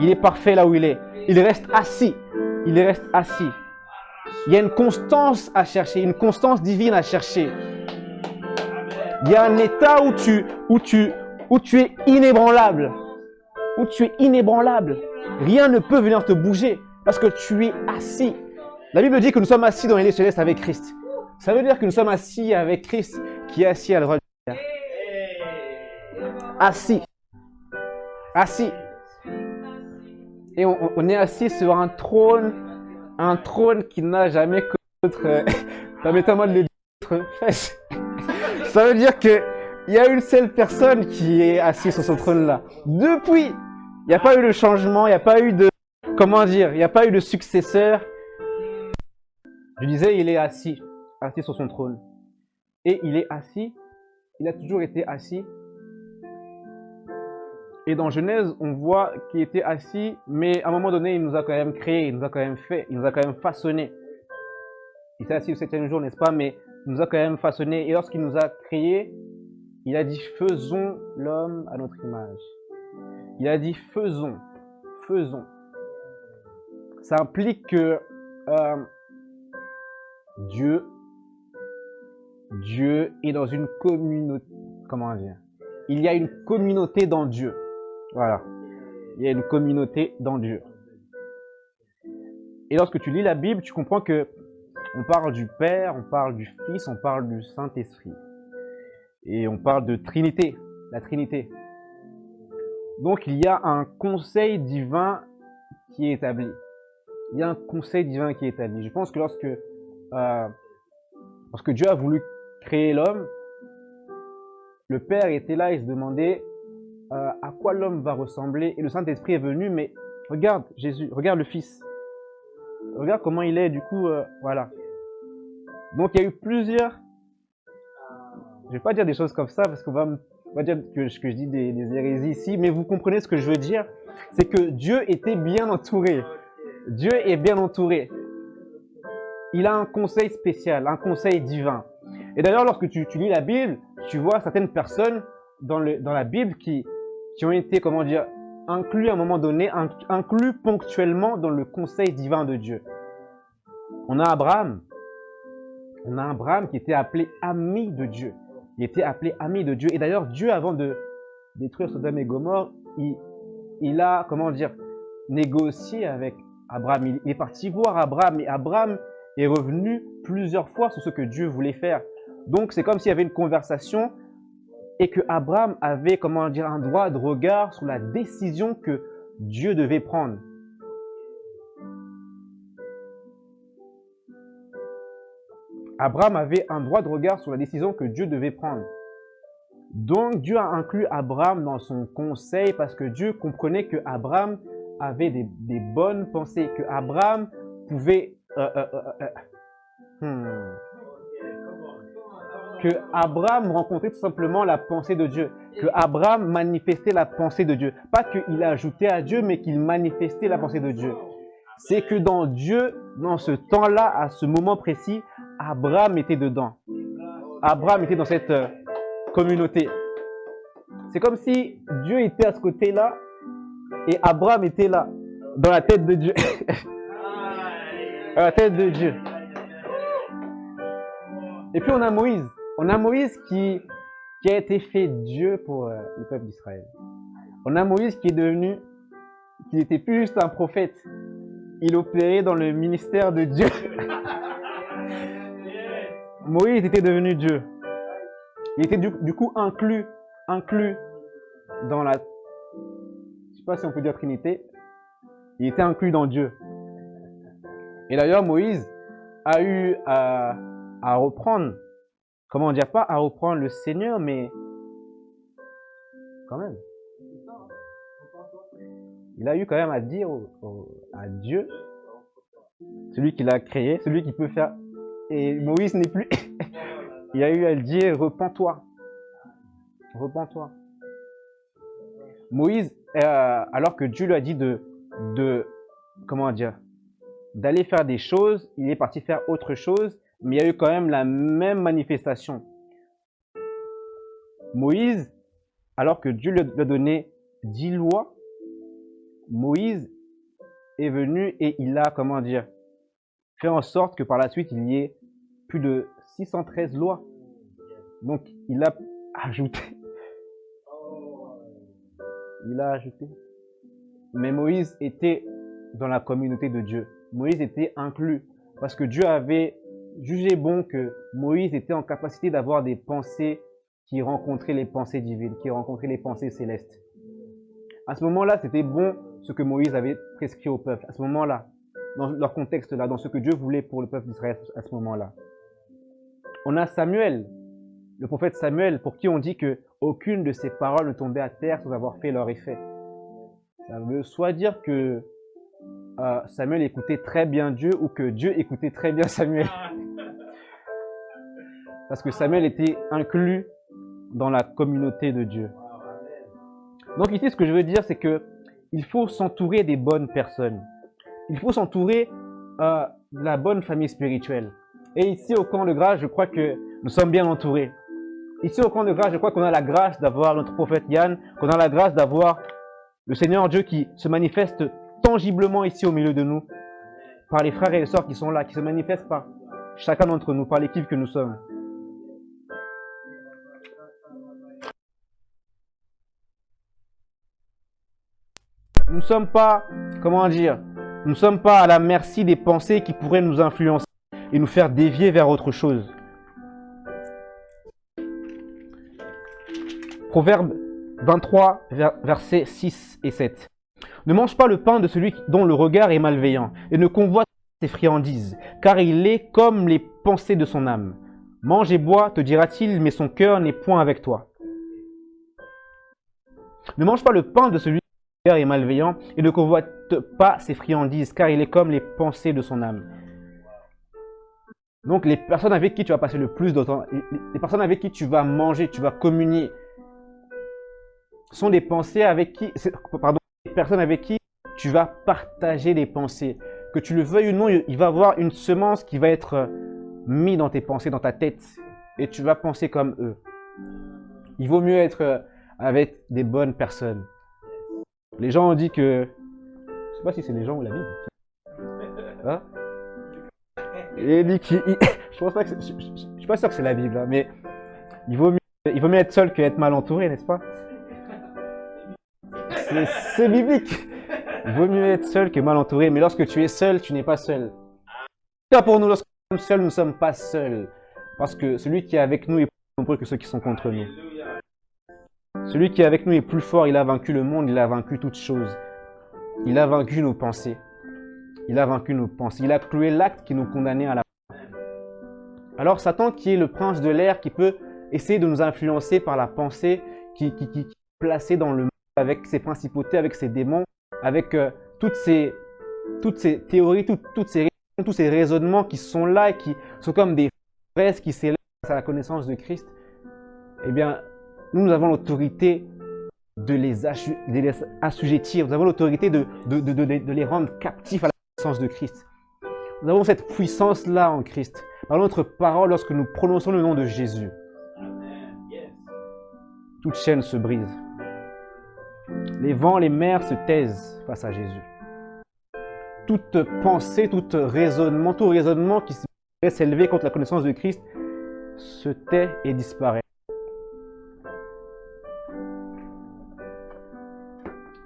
Il est parfait là où il est. Il reste assis. Il reste assis. Il y a une constance à chercher, une constance divine à chercher. Il y a un état où tu es inébranlable. Où tu es inébranlable. Rien ne peut venir te bouger parce que tu es assis. La Bible dit que nous sommes assis dans les lieux célestes avec Christ. Ça veut dire que nous sommes assis avec Christ qui est assis à la droite du Père. Assis. Assis. Et on est assis sur un trône qui n'a jamais que notre... Permettez-moi de le dire, fesse. Ça veut dire qu'il y a une seule personne qui est assise sur ce trône-là. Depuis, il n'y a pas eu de changement, il n'y a pas eu de... Comment dire? Il n'y a pas eu de successeur. Je disais, il est assis sur son trône. Et il est assis, il a toujours été assis. Et dans Genèse, on voit qu'il était assis, mais à un moment donné, il nous a quand même créé, il nous a quand même fait, il nous a quand même façonné. Il s'est assis au 7e jour, n'est-ce pas? Mais il nous a quand même façonné. Et lorsqu'il nous a créés, il a dit, faisons l'homme à notre image. Il a dit, faisons. Ça implique que Dieu est dans une communauté. Comment dire? Il y a une communauté dans Dieu. Voilà. Il y a une communauté dans Dieu. Et lorsque tu lis la Bible, tu comprends que on parle du Père, on parle du Fils, on parle du Saint-Esprit. Et on parle de Trinité, la Trinité. Donc il y a un conseil divin qui est établi. Il y a un conseil divin qui est établi. Je pense que lorsque Dieu a voulu créer l'homme, le Père était là et se demandait à quoi l'homme va ressembler. Et le Saint-Esprit est venu, mais regarde Jésus, regarde le Fils. Regarde comment il est, du coup, voilà. Donc il y a eu plusieurs... Je ne vais pas dire des choses comme ça, parce qu'on va dire que je dis des hérésies ici, mais vous comprenez ce que je veux dire. C'est que Dieu était bien entouré. Dieu est bien entouré. Il a un conseil spécial, un conseil divin. Et d'ailleurs, lorsque tu lis la Bible, tu vois certaines personnes dans la Bible qui ont été, comment dire, inclus à un moment donné, inclus ponctuellement dans le conseil divin de Dieu. On a Abraham qui était appelé ami de Dieu. il était appelé ami de Dieu. Et d'ailleurs, Dieu, avant de détruire Sodome et Gomorrhe, il a, comment dire, négocié avec Abraham. Il est parti voir Abraham, et Abraham est revenu plusieurs fois sur ce que Dieu voulait faire. Donc, c'est comme s'il y avait une conversation et que Abraham avait, comment dire, un droit de regard sur la décision que Dieu devait prendre. Abraham avait un droit de regard sur la décision que Dieu devait prendre. Donc, Dieu a inclus Abraham dans son conseil parce que Dieu comprenait que Abraham avait des bonnes pensées, que Abraham pouvait... que Abraham rencontrait tout simplement la pensée de Dieu, que Abraham manifestait la pensée de Dieu. Pas qu'il ajoutait à Dieu, mais qu'il manifestait la pensée de Dieu. C'est que dans Dieu, dans ce temps-là, à ce moment précis, Abraham était dedans. Abraham était dans cette communauté. C'est comme si Dieu était à ce côté-là et Abraham était là, dans la tête de Dieu. À la tête de Dieu. Et puis on a Moïse. On a Moïse qui a été fait Dieu pour le peuple d'Israël. On a Moïse qui n'était plus juste un prophète. Il opérait dans le ministère de Dieu. Moïse était devenu Dieu. Il était du coup inclus dans la... Je ne sais pas si on peut dire Trinité. Il était inclus dans Dieu. Et d'ailleurs, Moïse a eu à reprendre, comment dire, pas à reprendre le Seigneur, mais quand même. Il a eu quand même à dire à Dieu, celui qui l'a créé, celui qui peut faire. Et Moïse n'est plus. Il a eu à le dire, repens-toi. Repens-toi. Moïse, alors que Dieu lui a dit comment dire, d'aller faire des choses, il est parti faire autre chose, mais il y a eu quand même la même manifestation. Moïse, alors que Dieu lui a donné 10 lois, Moïse est venu et il a, comment dire, fait en sorte que par la suite, il y ait plus de 613 lois. Donc, il a ajouté. Il a ajouté. Mais Moïse était dans la communauté de Dieu. Moïse était inclus parce que Dieu avait jugé bon que Moïse était en capacité d'avoir des pensées qui rencontraient les pensées divines, qui rencontraient les pensées célestes. À ce moment-là, c'était bon ce que Moïse avait prescrit au peuple. À ce moment-là, dans leur contexte-là, dans ce que Dieu voulait pour le peuple d'Israël à ce moment-là. On a Samuel, le prophète Samuel, pour qui on dit que aucune de ses paroles ne tombait à terre sans avoir fait leur effet. Ça veut soit dire que Samuel écoutait très bien Dieu ou que Dieu écoutait très bien Samuel. Parce que Samuel était inclus dans la communauté de Dieu. Donc ici, ce que je veux dire, c'est que il faut s'entourer des bonnes personnes. Il faut s'entourer de la bonne famille spirituelle. Et ici, au camp de grâce, je crois que nous sommes bien entourés. Ici, au camp de grâce, je crois qu'on a la grâce d'avoir notre prophète Yann, qu'on a la grâce d'avoir le Seigneur Dieu qui se manifeste tangiblement ici au milieu de nous, par les frères et les sœurs qui sont là, qui se manifestent par chacun d'entre nous, par l'équipe que nous sommes. Nous ne sommes pas, comment dire, nous ne sommes pas à la merci des pensées qui pourraient nous influencer et nous faire dévier vers autre chose. Proverbe 23, versets 6 et 7. Ne mange pas le pain de celui dont le regard est malveillant, et ne convoite ses friandises, car il est comme les pensées de son âme. Mange et bois, te dira-t-il, mais son cœur n'est point avec toi. Ne mange pas le pain de celui dont le regard est malveillant, et ne convoite pas ses friandises, car il est comme les pensées de son âme. Donc les personnes avec qui tu vas passer le plus de temps, les personnes avec qui tu vas manger, tu vas communier, sont des pensées avec qui, les personnes avec qui tu vas partager des pensées. Que tu le veuilles ou non, il va y avoir une semence qui va être mise dans tes pensées, dans ta tête, et tu vas penser comme eux. Il vaut mieux être avec des bonnes personnes. Les gens ont dit que, je sais pas si c'est les gens ou la Bible. Hein? Et dit je pense pas que je suis pas sûr que c'est la Bible, hein, mais il vaut mieux Il vaut mieux être seul qu'être mal entouré, n'est-ce pas? C'est biblique. Il vaut mieux être seul que mal entouré, mais lorsque tu es seul, tu n'es pas seul. En tout cas, pour nous, lorsque nous sommes seuls, nous ne sommes pas seuls. Parce que celui qui est avec nous est plus nombreux que ceux qui sont contre nous. Celui qui est avec nous est plus fort, il a vaincu le monde, il a vaincu toutes choses. Il a vaincu nos pensées. Il a vaincu nos pensées. Il a cloué l'acte qui nous condamnait à la mort. Alors Satan, qui est le prince de l'air, qui peut essayer de nous influencer par la pensée, qui est placé dans le monde avec ses principautés, avec ses démons, avec toutes ces théories, tous ces raisonnements qui sont là et qui sont comme des fraises qui s'élèvent à la connaissance de Christ. Eh bien, nous avons l'autorité de les assujettir. Nous avons l'autorité de les rendre captifs à la connaissance de Christ. Nous avons cette puissance-là en Christ. Par notre parole, lorsque nous prononçons le nom de Jésus, toute chaîne se brise. Les vents, les mers se taisent face à Jésus. Toute pensée, tout raisonnement qui pourrait s'élever contre la connaissance de Christ se tait et disparaît.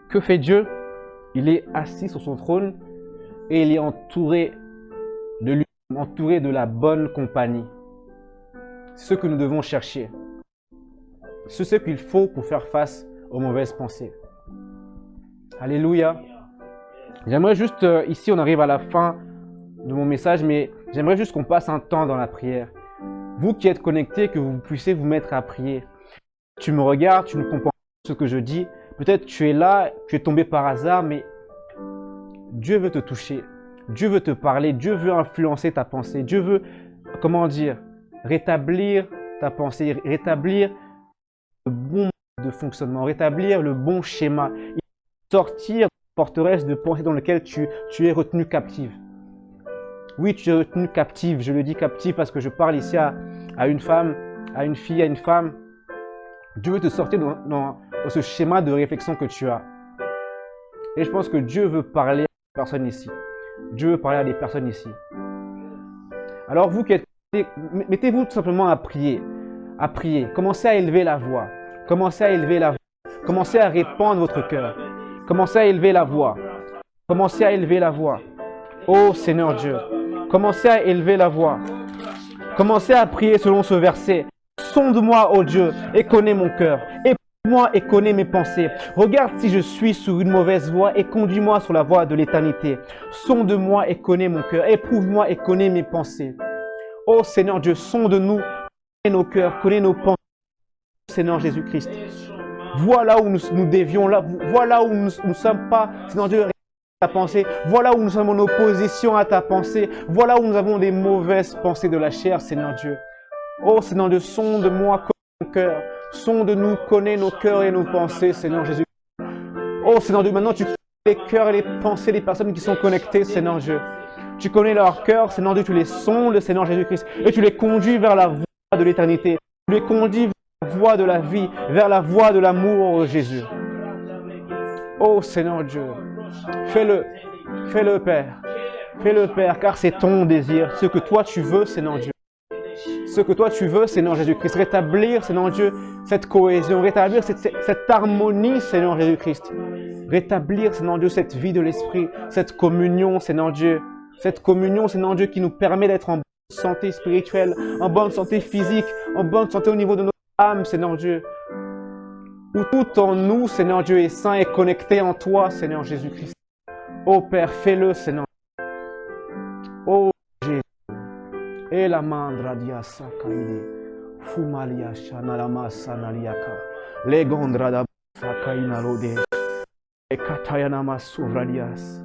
Que fait Dieu? Il est assis sur son trône et il est entouré de lui, entouré de la bonne compagnie. C'est ce que nous devons chercher. C'est ce qu'il faut pour faire face aux mauvaises pensées. Alléluia. J'aimerais juste, ici on arrive à la fin de mon message, mais j'aimerais juste qu'on passe un temps dans la prière. Vous qui êtes connectés, que vous puissiez vous mettre à prier. Tu me regardes, tu ne comprends pas ce que je dis. Peut-être tu es là, tu es tombé par hasard, mais Dieu veut te toucher. Dieu veut te parler. Dieu veut influencer ta pensée. Dieu veut, comment dire, rétablir ta pensée, rétablir le bon mode de fonctionnement, rétablir le bon schéma, sortir de la forteresse de pensée dans laquelle tu es retenu captive. Oui, tu es retenu captive. Je le dis captive parce que je parle ici à une femme, à une fille, à une femme. Dieu veut te sortir dans ce schéma de réflexion que tu as. Et je pense que Dieu veut parler à des personnes ici. Dieu veut parler à des personnes ici. Alors vous qui êtes, mettez-vous tout simplement à prier. À prier. Commencez à élever la voix. Commencez à élever la voix. Commencez à répandre votre cœur. Commencez à élever la voix. Commencez à élever la voix. Oh Seigneur Dieu. Commencez à élever la voix. Commencez à prier selon ce verset. Sonde-moi, ô Dieu, et connais mon cœur. Éprouve-moi et connais mes pensées. Regarde si je suis sur une mauvaise voie et conduis-moi sur la voie de l'éternité. Sonde-moi et connais mon cœur. Éprouve-moi et connais mes pensées. Ô Seigneur Dieu, sonde-nous, connais nos cœurs, connais nos pensées. Seigneur Jésus-Christ. Voilà où nous dévions, voilà où nous ne sommes pas, Seigneur Dieu, ta pensée. Voilà où nous sommes en opposition à ta pensée. Voilà où nous avons des mauvaises pensées de la chair, Seigneur Dieu. Oh Seigneur Dieu, sonde-moi, connais mon cœur. Sonde-nous, connais nos cœurs et nos pensées, Seigneur Jésus. Oh Seigneur Dieu, maintenant tu connais les cœurs et les pensées des personnes qui sont connectées, Seigneur Dieu. Tu connais leur cœur, Seigneur Dieu, tu les sondes, Seigneur Jésus-Christ. Et tu les conduis vers la voie de l'éternité. Tu les conduis vers la voie de la vie, vers la voie de l'amour, oh Jésus. Oh Seigneur Dieu, fais-le, fais-le Père. Fais-le Père, car c'est ton désir, ce que toi tu veux, Seigneur Dieu. Ce que toi tu veux, Seigneur Jésus-Christ, rétablir, Seigneur Dieu, cette cohésion, rétablir cette harmonie, Seigneur Jésus-Christ. Rétablir, Seigneur Dieu, cette vie de l'esprit, cette communion, Seigneur Dieu. Cette communion, Seigneur Dieu, qui nous permet d'être en bonne santé spirituelle, en bonne santé physique, en bonne santé au niveau de notre âme, Seigneur Dieu. Où tout en nous, Seigneur Dieu, est saint et connecté en toi, Seigneur Jésus-Christ. Ô Père, fais-le, Seigneur. Ô Jésus. Et la mandra dia sakaide. Fumalia shanalama sanaliaka. Legondra da sakaina lode. Et katayanama sovradias.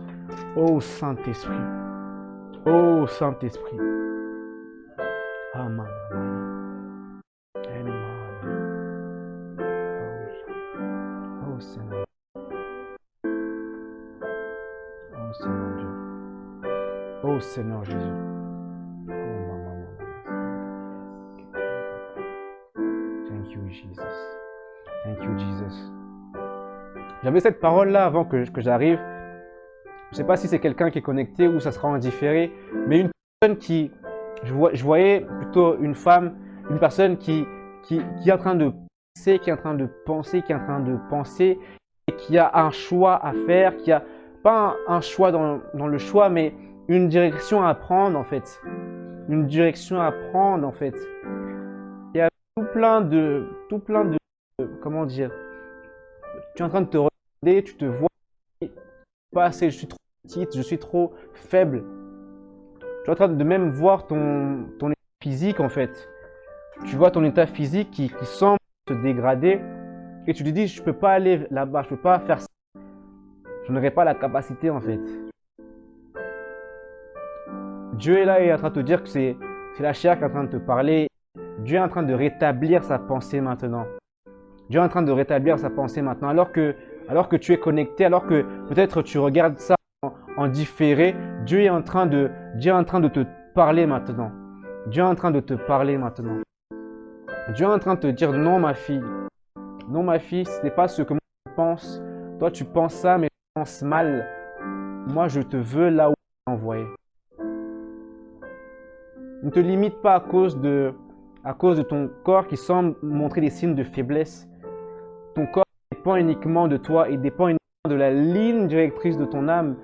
Ô Saint-Esprit. Ô Saint-Esprit. Amen. Oh Seigneur. Oh Seigneur Dieu. Oh Seigneur Jésus. Thank you Jesus. Thank you Jesus. J'avais cette parole-là avant que j'arrive. Je ne sais pas si c'est quelqu'un qui est connecté ou ça sera en différé, mais une personne qui, je voyais plutôt une femme, une personne qui qui est en train de penser, qui est en train de penser, qui est en train de penser, et qui a un choix à faire, qui a pas un choix dans le choix, mais une direction à prendre en fait. Une direction à prendre en fait. Il y a tout plein de, comment dire, tu es en train de te regarder, tu te vois pas assez, je suis trop petite, je suis trop faible. Tu es en train de même voir ton état physique en fait. Tu vois ton état physique qui semble se dégrader et tu te dis je peux pas aller là-bas, je peux pas faire ça. Je n'aurai pas la capacité en fait. Dieu est là et est en train de te dire que c'est la chair qui est en train de te parler. Dieu est en train de rétablir sa pensée maintenant. Dieu est en train de rétablir sa pensée maintenant. Alors que tu es connecté, alors que peut-être tu regardes ça en différé, Dieu est en train de te parler maintenant. Dieu est en train de te parler maintenant. Dieu est en train de te dire non ma fille. Non ma fille, ce n'est pas ce que moi je pense. Toi tu penses ça mais tu penses mal. Moi je te veux là où tu m'as envoyé. Ne te limite pas à cause de ton corps qui semble montrer des signes de faiblesse. Ton corps dépend uniquement de toi et dépend uniquement de la ligne directrice de ton âme.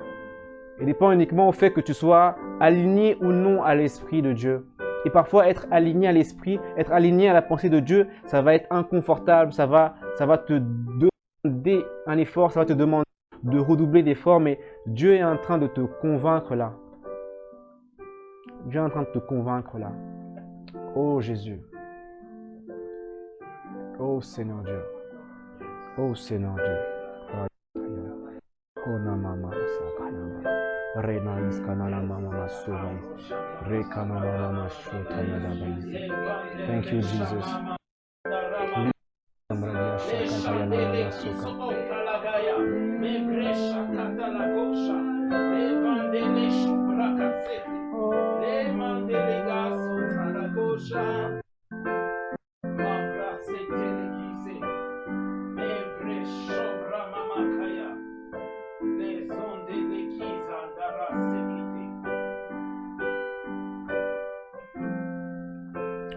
Et dépend uniquement au fait que tu sois aligné ou non à l'Esprit de Dieu. Et parfois, être aligné à l'Esprit, être aligné à la pensée de Dieu, ça va être inconfortable, ça va te demander un effort, ça va te demander de redoubler d'efforts, mais Dieu est en train de te convaincre là. Dieu est en train de te convaincre là. Oh Jésus. Oh Seigneur Dieu. Oh Seigneur Dieu. Oh Namama Sakanama. Rena Iskanala Mama Suvan. Rekana Mama Shotaya Dabaisi. Thank you, Jesus.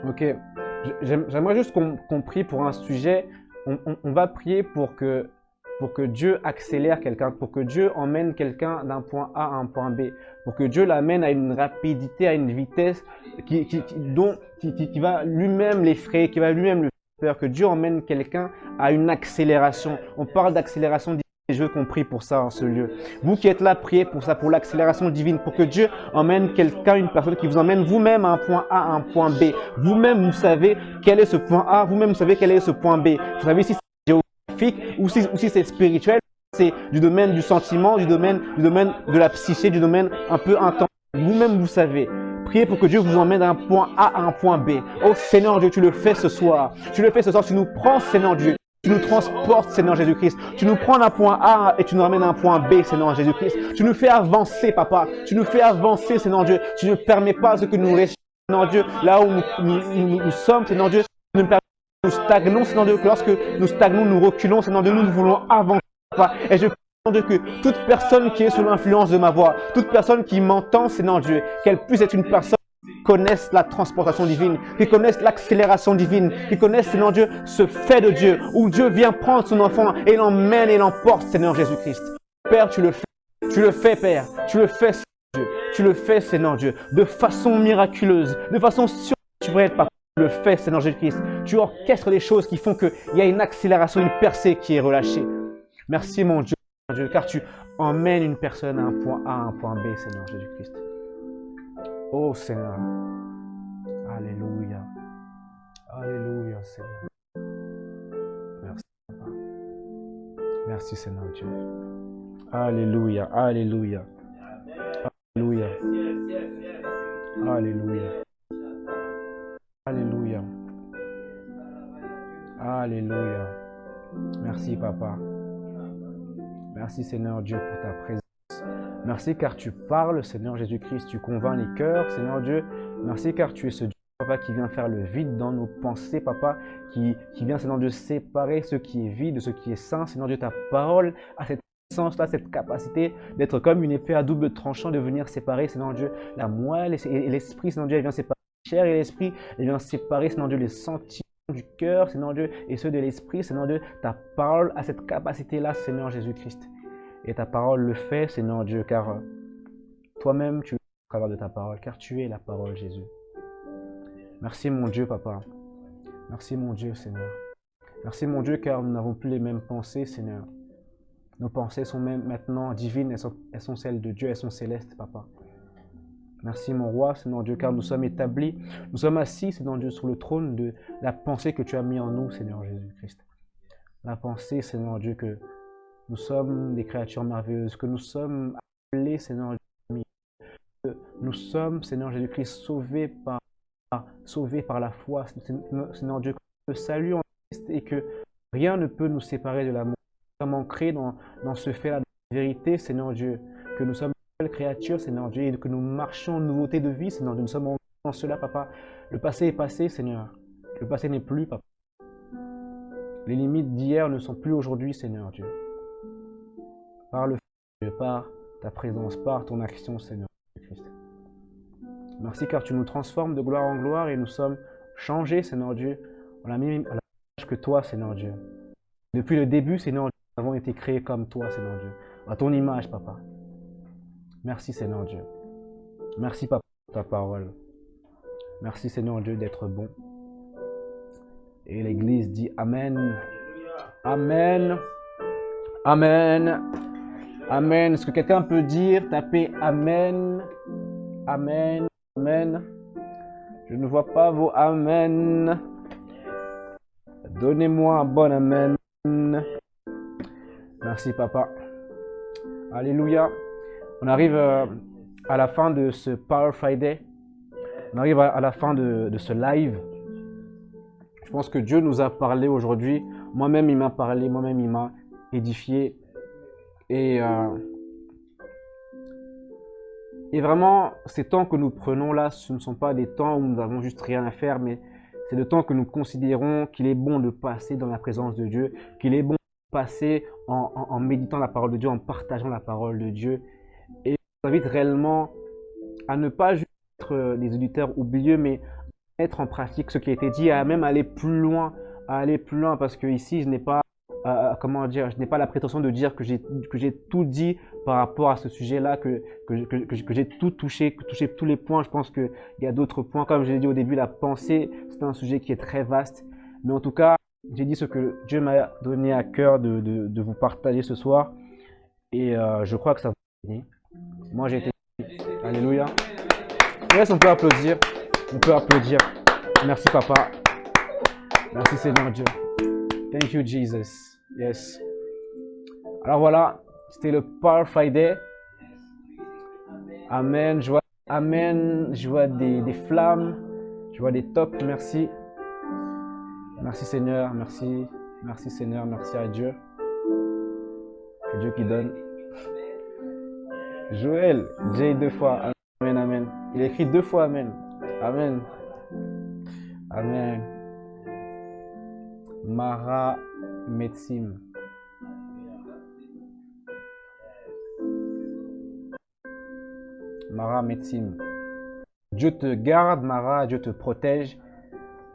Ok, j'aimerais juste qu'on prie pour un sujet. On va prier pour que Dieu accélère quelqu'un, pour que Dieu emmène quelqu'un d'un point A à un point B, pour que Dieu l'amène à une rapidité, à une vitesse qui va lui-même l'effrayer, qui va lui-même le faire peur, que Dieu emmène quelqu'un à une accélération. On parle d'accélération divine et je veux qu'on prie pour ça en ce lieu. Vous qui êtes là, priez pour ça, pour l'accélération divine, pour que Dieu emmène quelqu'un, une personne qui vous emmène vous-même à un point A, à un point B. Vous-même, vous savez quel est ce point A, vous-même, vous savez quel est ce point B. Vous savez si c'est géographique ou si c'est spirituel, c'est du domaine du sentiment, du domaine de la psyché, du domaine un peu intense. Vous-même, vous savez. Priez pour que Dieu vous emmène d'un point A à un point B. Oh Seigneur Dieu, tu le fais ce soir. Tu le fais ce soir, tu nous prends, Seigneur Dieu. Tu nous transportes, Seigneur Jésus-Christ. Tu nous prends d'un point A et tu nous ramènes à un point B, Seigneur Jésus-Christ. Tu nous fais avancer, Papa. Tu nous fais avancer, Seigneur Dieu. Tu ne permets pas ce que nous restons, Seigneur Dieu, là où nous sommes, Seigneur Dieu. Tu ne permets pas que nous stagnons, Seigneur Dieu, que lorsque nous stagnons, nous reculons, Seigneur Dieu. Nous voulons avancer, Papa. Et je prie, Seigneur Dieu, que toute personne qui est sous l'influence de ma voix, toute personne qui m'entend, Seigneur Dieu, qu'elle puisse être une personne qui connaissent la transportation divine, qui connaissent l'accélération divine, qui connaissent, Seigneur Dieu, ce fait de Dieu, où Dieu vient prendre son enfant et l'emmène et l'emporte, Seigneur Jésus-Christ. Père, tu le fais, Père, tu le fais, Seigneur Dieu, tu le fais, Seigneur Dieu, de façon miraculeuse, de façon surnaturelle, Papa, tu le fais, Seigneur Jésus-Christ. Tu orchestres des choses qui font qu'il y a une accélération, une percée qui est relâchée. Merci, mon Dieu, car tu emmènes une personne à un point A, à un point B, Seigneur Jésus-Christ. Oh Seigneur, alléluia, alléluia Seigneur. Merci Papa. Merci Seigneur Dieu. Alléluia, alléluia, alléluia, alléluia, alléluia, alléluia. Merci Papa. Merci Seigneur Dieu pour ta présence. Merci car tu parles, Seigneur Jésus-Christ, tu convaincs les cœurs, Seigneur Dieu. Merci car tu es ce Dieu, Papa, qui vient faire le vide dans nos pensées, Papa, qui vient, Seigneur Dieu, séparer ce qui est vide de ce qui est saint. Seigneur Dieu, ta parole a cette puissance-là, cette capacité d'être comme une épée à double tranchant, de venir séparer, Seigneur Dieu, la moelle et l'esprit, Seigneur Dieu, elle vient séparer la chair et l'esprit, elle vient séparer, Seigneur Dieu, les sentiments, du cœur, Seigneur Dieu, et ceux de l'esprit, Seigneur Dieu. Ta parole a cette capacité-là, Seigneur Jésus-Christ. Et ta parole le fait, Seigneur Dieu, car toi-même, tu es au travers de ta parole, car tu es la parole, Jésus. Merci, mon Dieu, Papa. Merci, mon Dieu, Seigneur. Merci, mon Dieu, car nous n'avons plus les mêmes pensées, Seigneur. Nos pensées sont même maintenant divines, elles sont celles de Dieu, elles sont célestes, Papa. Merci, mon roi, Seigneur Dieu, car nous sommes établis, nous sommes assis, Seigneur Dieu, sur le trône de la pensée que tu as mis en nous, Seigneur Jésus-Christ. La pensée, Seigneur Dieu, que nous sommes des créatures merveilleuses, que nous sommes appelés, Seigneur Dieu, que nous sommes, Seigneur Jésus-Christ, sauvés par la foi, Seigneur Dieu, que le salut en Christ et que rien ne peut nous séparer de l'amour. Nous sommes ancrés dans ce fait-là de vérité, Seigneur Dieu, que nous sommes créatures, Seigneur Dieu, et que nous marchons en nouveauté de vie, Seigneur Dieu. Nous sommes en cela, Papa. Le passé est passé, Seigneur. Le passé n'est plus, Papa. Les limites d'hier ne sont plus aujourd'hui, Seigneur Dieu. Par le feu, par ta présence, par ton action, Seigneur Christ. Merci car tu nous transformes de gloire en gloire et nous sommes changés, Seigneur Dieu, à la même image que toi, Seigneur Dieu. Depuis le début, Seigneur Dieu, nous avons été créés comme toi, Seigneur Dieu, à ton image, Papa. Merci, Seigneur Dieu. Merci, Papa, pour ta parole. Merci, Seigneur Dieu, d'être bon. Et l'Église dit Amen. Amen. Amen. Amen. Est-ce que quelqu'un peut dire, taper Amen. Amen. Amen. Je ne vois pas vos Amen. Donnez-moi un bon Amen. Merci, Papa. Alléluia. On arrive à la fin de ce Power Friday. On arrive à la fin de ce live. Je pense que Dieu nous a parlé aujourd'hui. Moi-même, il m'a parlé. Moi-même, il m'a édifié. Et vraiment, ces temps que nous prenons là, ce ne sont pas des temps où nous n'avons juste rien à faire, mais c'est le temps que nous considérons qu'il est bon de passer dans la présence de Dieu, qu'il est bon de passer en méditant la parole de Dieu, en partageant la parole de Dieu. Et je vous invite réellement à ne pas juste être des auditeurs oublieux, mais mettre en pratique ce qui a été dit, à même aller plus loin, parce que ici, je n'ai pas, je n'ai pas la prétention de dire que j'ai tout dit par rapport à ce sujet-là, que j'ai tout touché tous les points. Je pense qu'il y a d'autres points. Comme je l'ai dit au début, la pensée, c'est un sujet qui est très vaste. Mais en tout cas, j'ai dit ce que Dieu m'a donné à cœur de vous partager ce soir. Et je crois que ça vous a aidé. Moi, j'ai été... Alléluia. Yes, on peut applaudir. On peut applaudir. Merci, Papa. Merci, Seigneur Dieu. Thank you, Jesus. Yes. Alors voilà, c'était le Power Friday. Amen. Amen. Je vois des flammes. Je vois des tops. Merci. Merci, Seigneur. Merci. Merci, Seigneur. Merci à Dieu. C'est Dieu qui donne. Joël, J 2 fois. Amen, amen. Il écrit 2 fois Amen. Amen. Amen. Mara Metsim. Mara Metsim. Dieu te garde, Mara, Dieu te protège.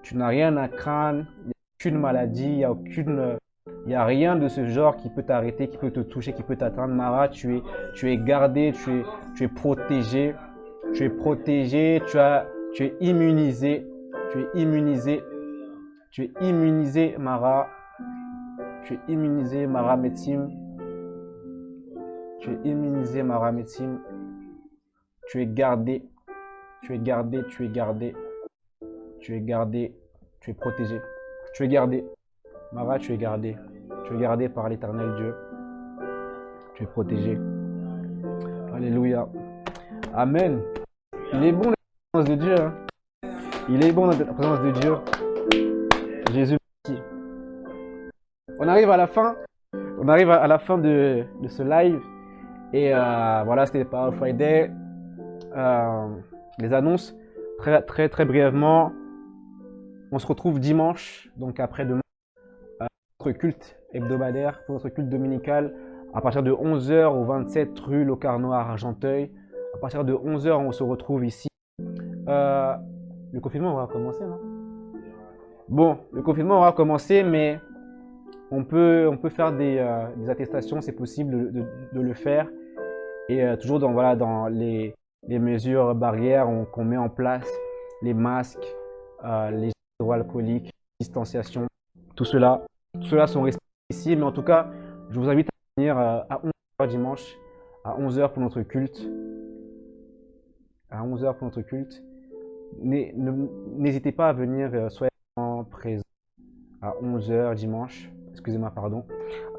Tu n'as rien à craindre. Il n'y a aucune maladie, il n'y a rien de ce genre qui peut t'arrêter, qui peut te toucher, qui peut t'atteindre. Mara, tu es gardé, tu es protégé. Tu es protégé, tu es immunisé. Tu es immunisé. Tu es immunisé, Mara. Tu es immunisé, Mara Metsim. Tu es immunisé, Mara Metsim. Tu es gardé. Tu es gardé, tu es gardé. Tu es gardé. Tu es protégé. Tu es gardé. Mara, tu es gardé. Tu es gardé par l'Éternel Dieu. Tu es protégé. Alléluia. Amen. Il est bon la présence de Dieu. Hein? Il est bon dans la présence de Dieu. Jésus, merci. On arrive à la fin. On arrive à la fin de ce live. Et voilà, c'était Power Friday. Les annonces, très brièvement. On se retrouve dimanche, donc après-demain, pour notre culte hebdomadaire, pour notre culte dominical, à partir de 11h au 27 rue Locarnois à Argenteuil. À partir de 11h, on se retrouve ici. Le confinement va commencer, non? Bon, le confinement aura commencé, mais on peut faire des attestations, c'est possible de le faire. Et toujours dans, voilà, dans les mesures barrières qu'on met en place, les masques, les gels hydroalcooliques, distanciation, tout cela sont respectés ici. Mais en tout cas, je vous invite à venir à 11 heures dimanche, à 11 heures pour notre culte. À 11 heures pour notre culte. N'hésitez pas à venir, soyez présents à 11 heures dimanche. Excusez-moi, pardon.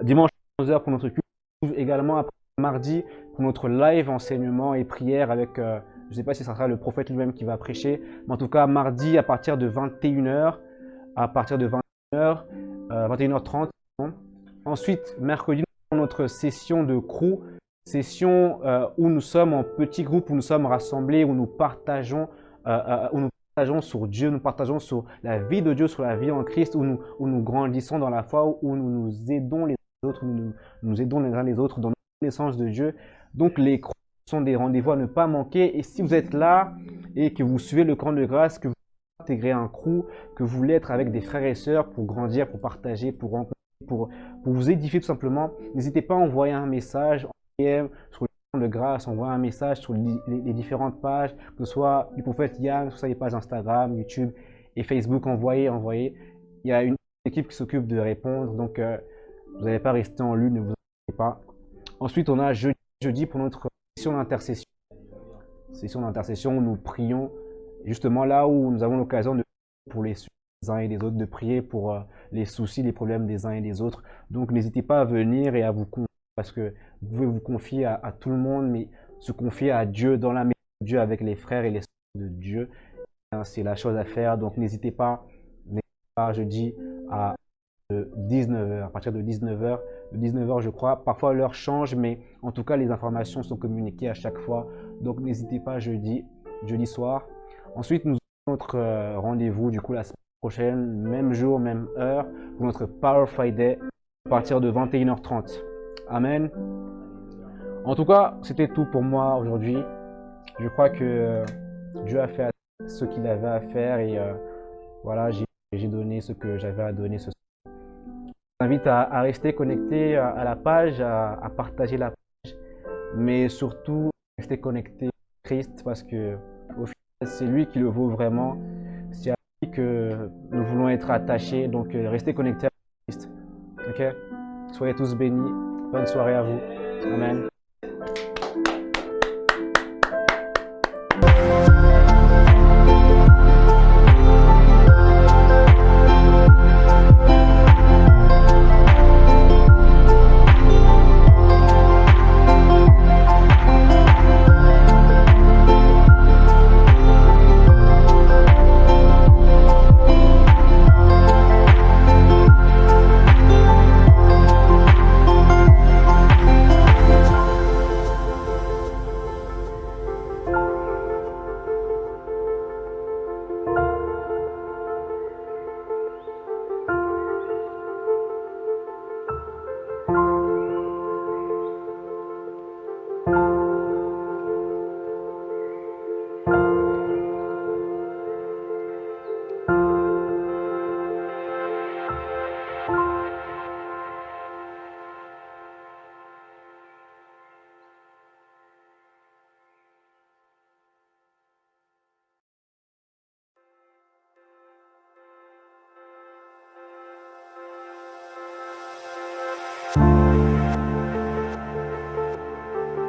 Dimanche à 11 heures pour notre culte. Également après mardi pour notre live enseignement et prière avec, je ne sais pas si ce sera le prophète lui-même qui va prêcher, mais en tout cas mardi à partir de 21 h, à partir de 21 h, 21 h 30. Ensuite, mercredi, nous avons notre session de crew, session où nous sommes en petits groupes, où nous sommes rassemblés, où nous partageons sur Dieu, nous partageons sur la vie de Dieu, sur la vie en Christ, où nous grandissons dans la foi, où nous nous aidons les autres, nous aidons les uns les autres dans la connaissance de Dieu. Donc les crews sont des rendez-vous à ne pas manquer. Et si vous êtes là et que vous suivez le camp de grâce, que vous intégrez un crew, que vous voulez être avec des frères et sœurs pour grandir, pour partager, pour rencontrer, pour vous édifier tout simplement, n'hésitez pas à envoyer un message en DM sur le camp de grâce, envoyer un message sur les différentes pages, que ce soit du prophète Yann, que ce soit les pages Instagram, YouTube et Facebook, envoyez. Il y a une équipe qui s'occupe de répondre, donc vous n'allez pas rester en lune, ne vous inquiétez pas. Ensuite, on a jeudi pour notre session d'intercession. Session d'intercession où nous prions, justement là où nous avons l'occasion de prier pour les uns et les autres, de prier pour les soucis, les problèmes des uns et des autres. Donc n'hésitez pas à venir et à vous confier, parce que vous pouvez vous confier à tout le monde, mais se confier à Dieu, dans la maison de Dieu, avec les frères et les sœurs de Dieu. C'est la chose à faire, donc n'hésitez pas jeudi à 19 h, à partir de 19 h. De 19 h, je crois. Parfois, l'heure change, mais en tout cas, les informations sont communiquées à chaque fois. Donc, n'hésitez pas jeudi soir. Ensuite, nous avons notre rendez-vous, du coup, la semaine prochaine, même jour, même heure, pour notre Power Friday, à partir de 21 h 30. Amen. En tout cas, c'était tout pour moi aujourd'hui. Je crois que Dieu a fait ce qu'il avait à faire et voilà, j'ai donné ce que j'avais à donner ce soir. Je vous invite à rester connecté à la page, à partager la page, mais surtout rester connecté à Christ parce que au final, c'est lui qui le vaut vraiment. C'est à lui que nous voulons être attachés, donc restez connectés à Christ. Ok? Soyez tous bénis. Bonne soirée à vous. Amen.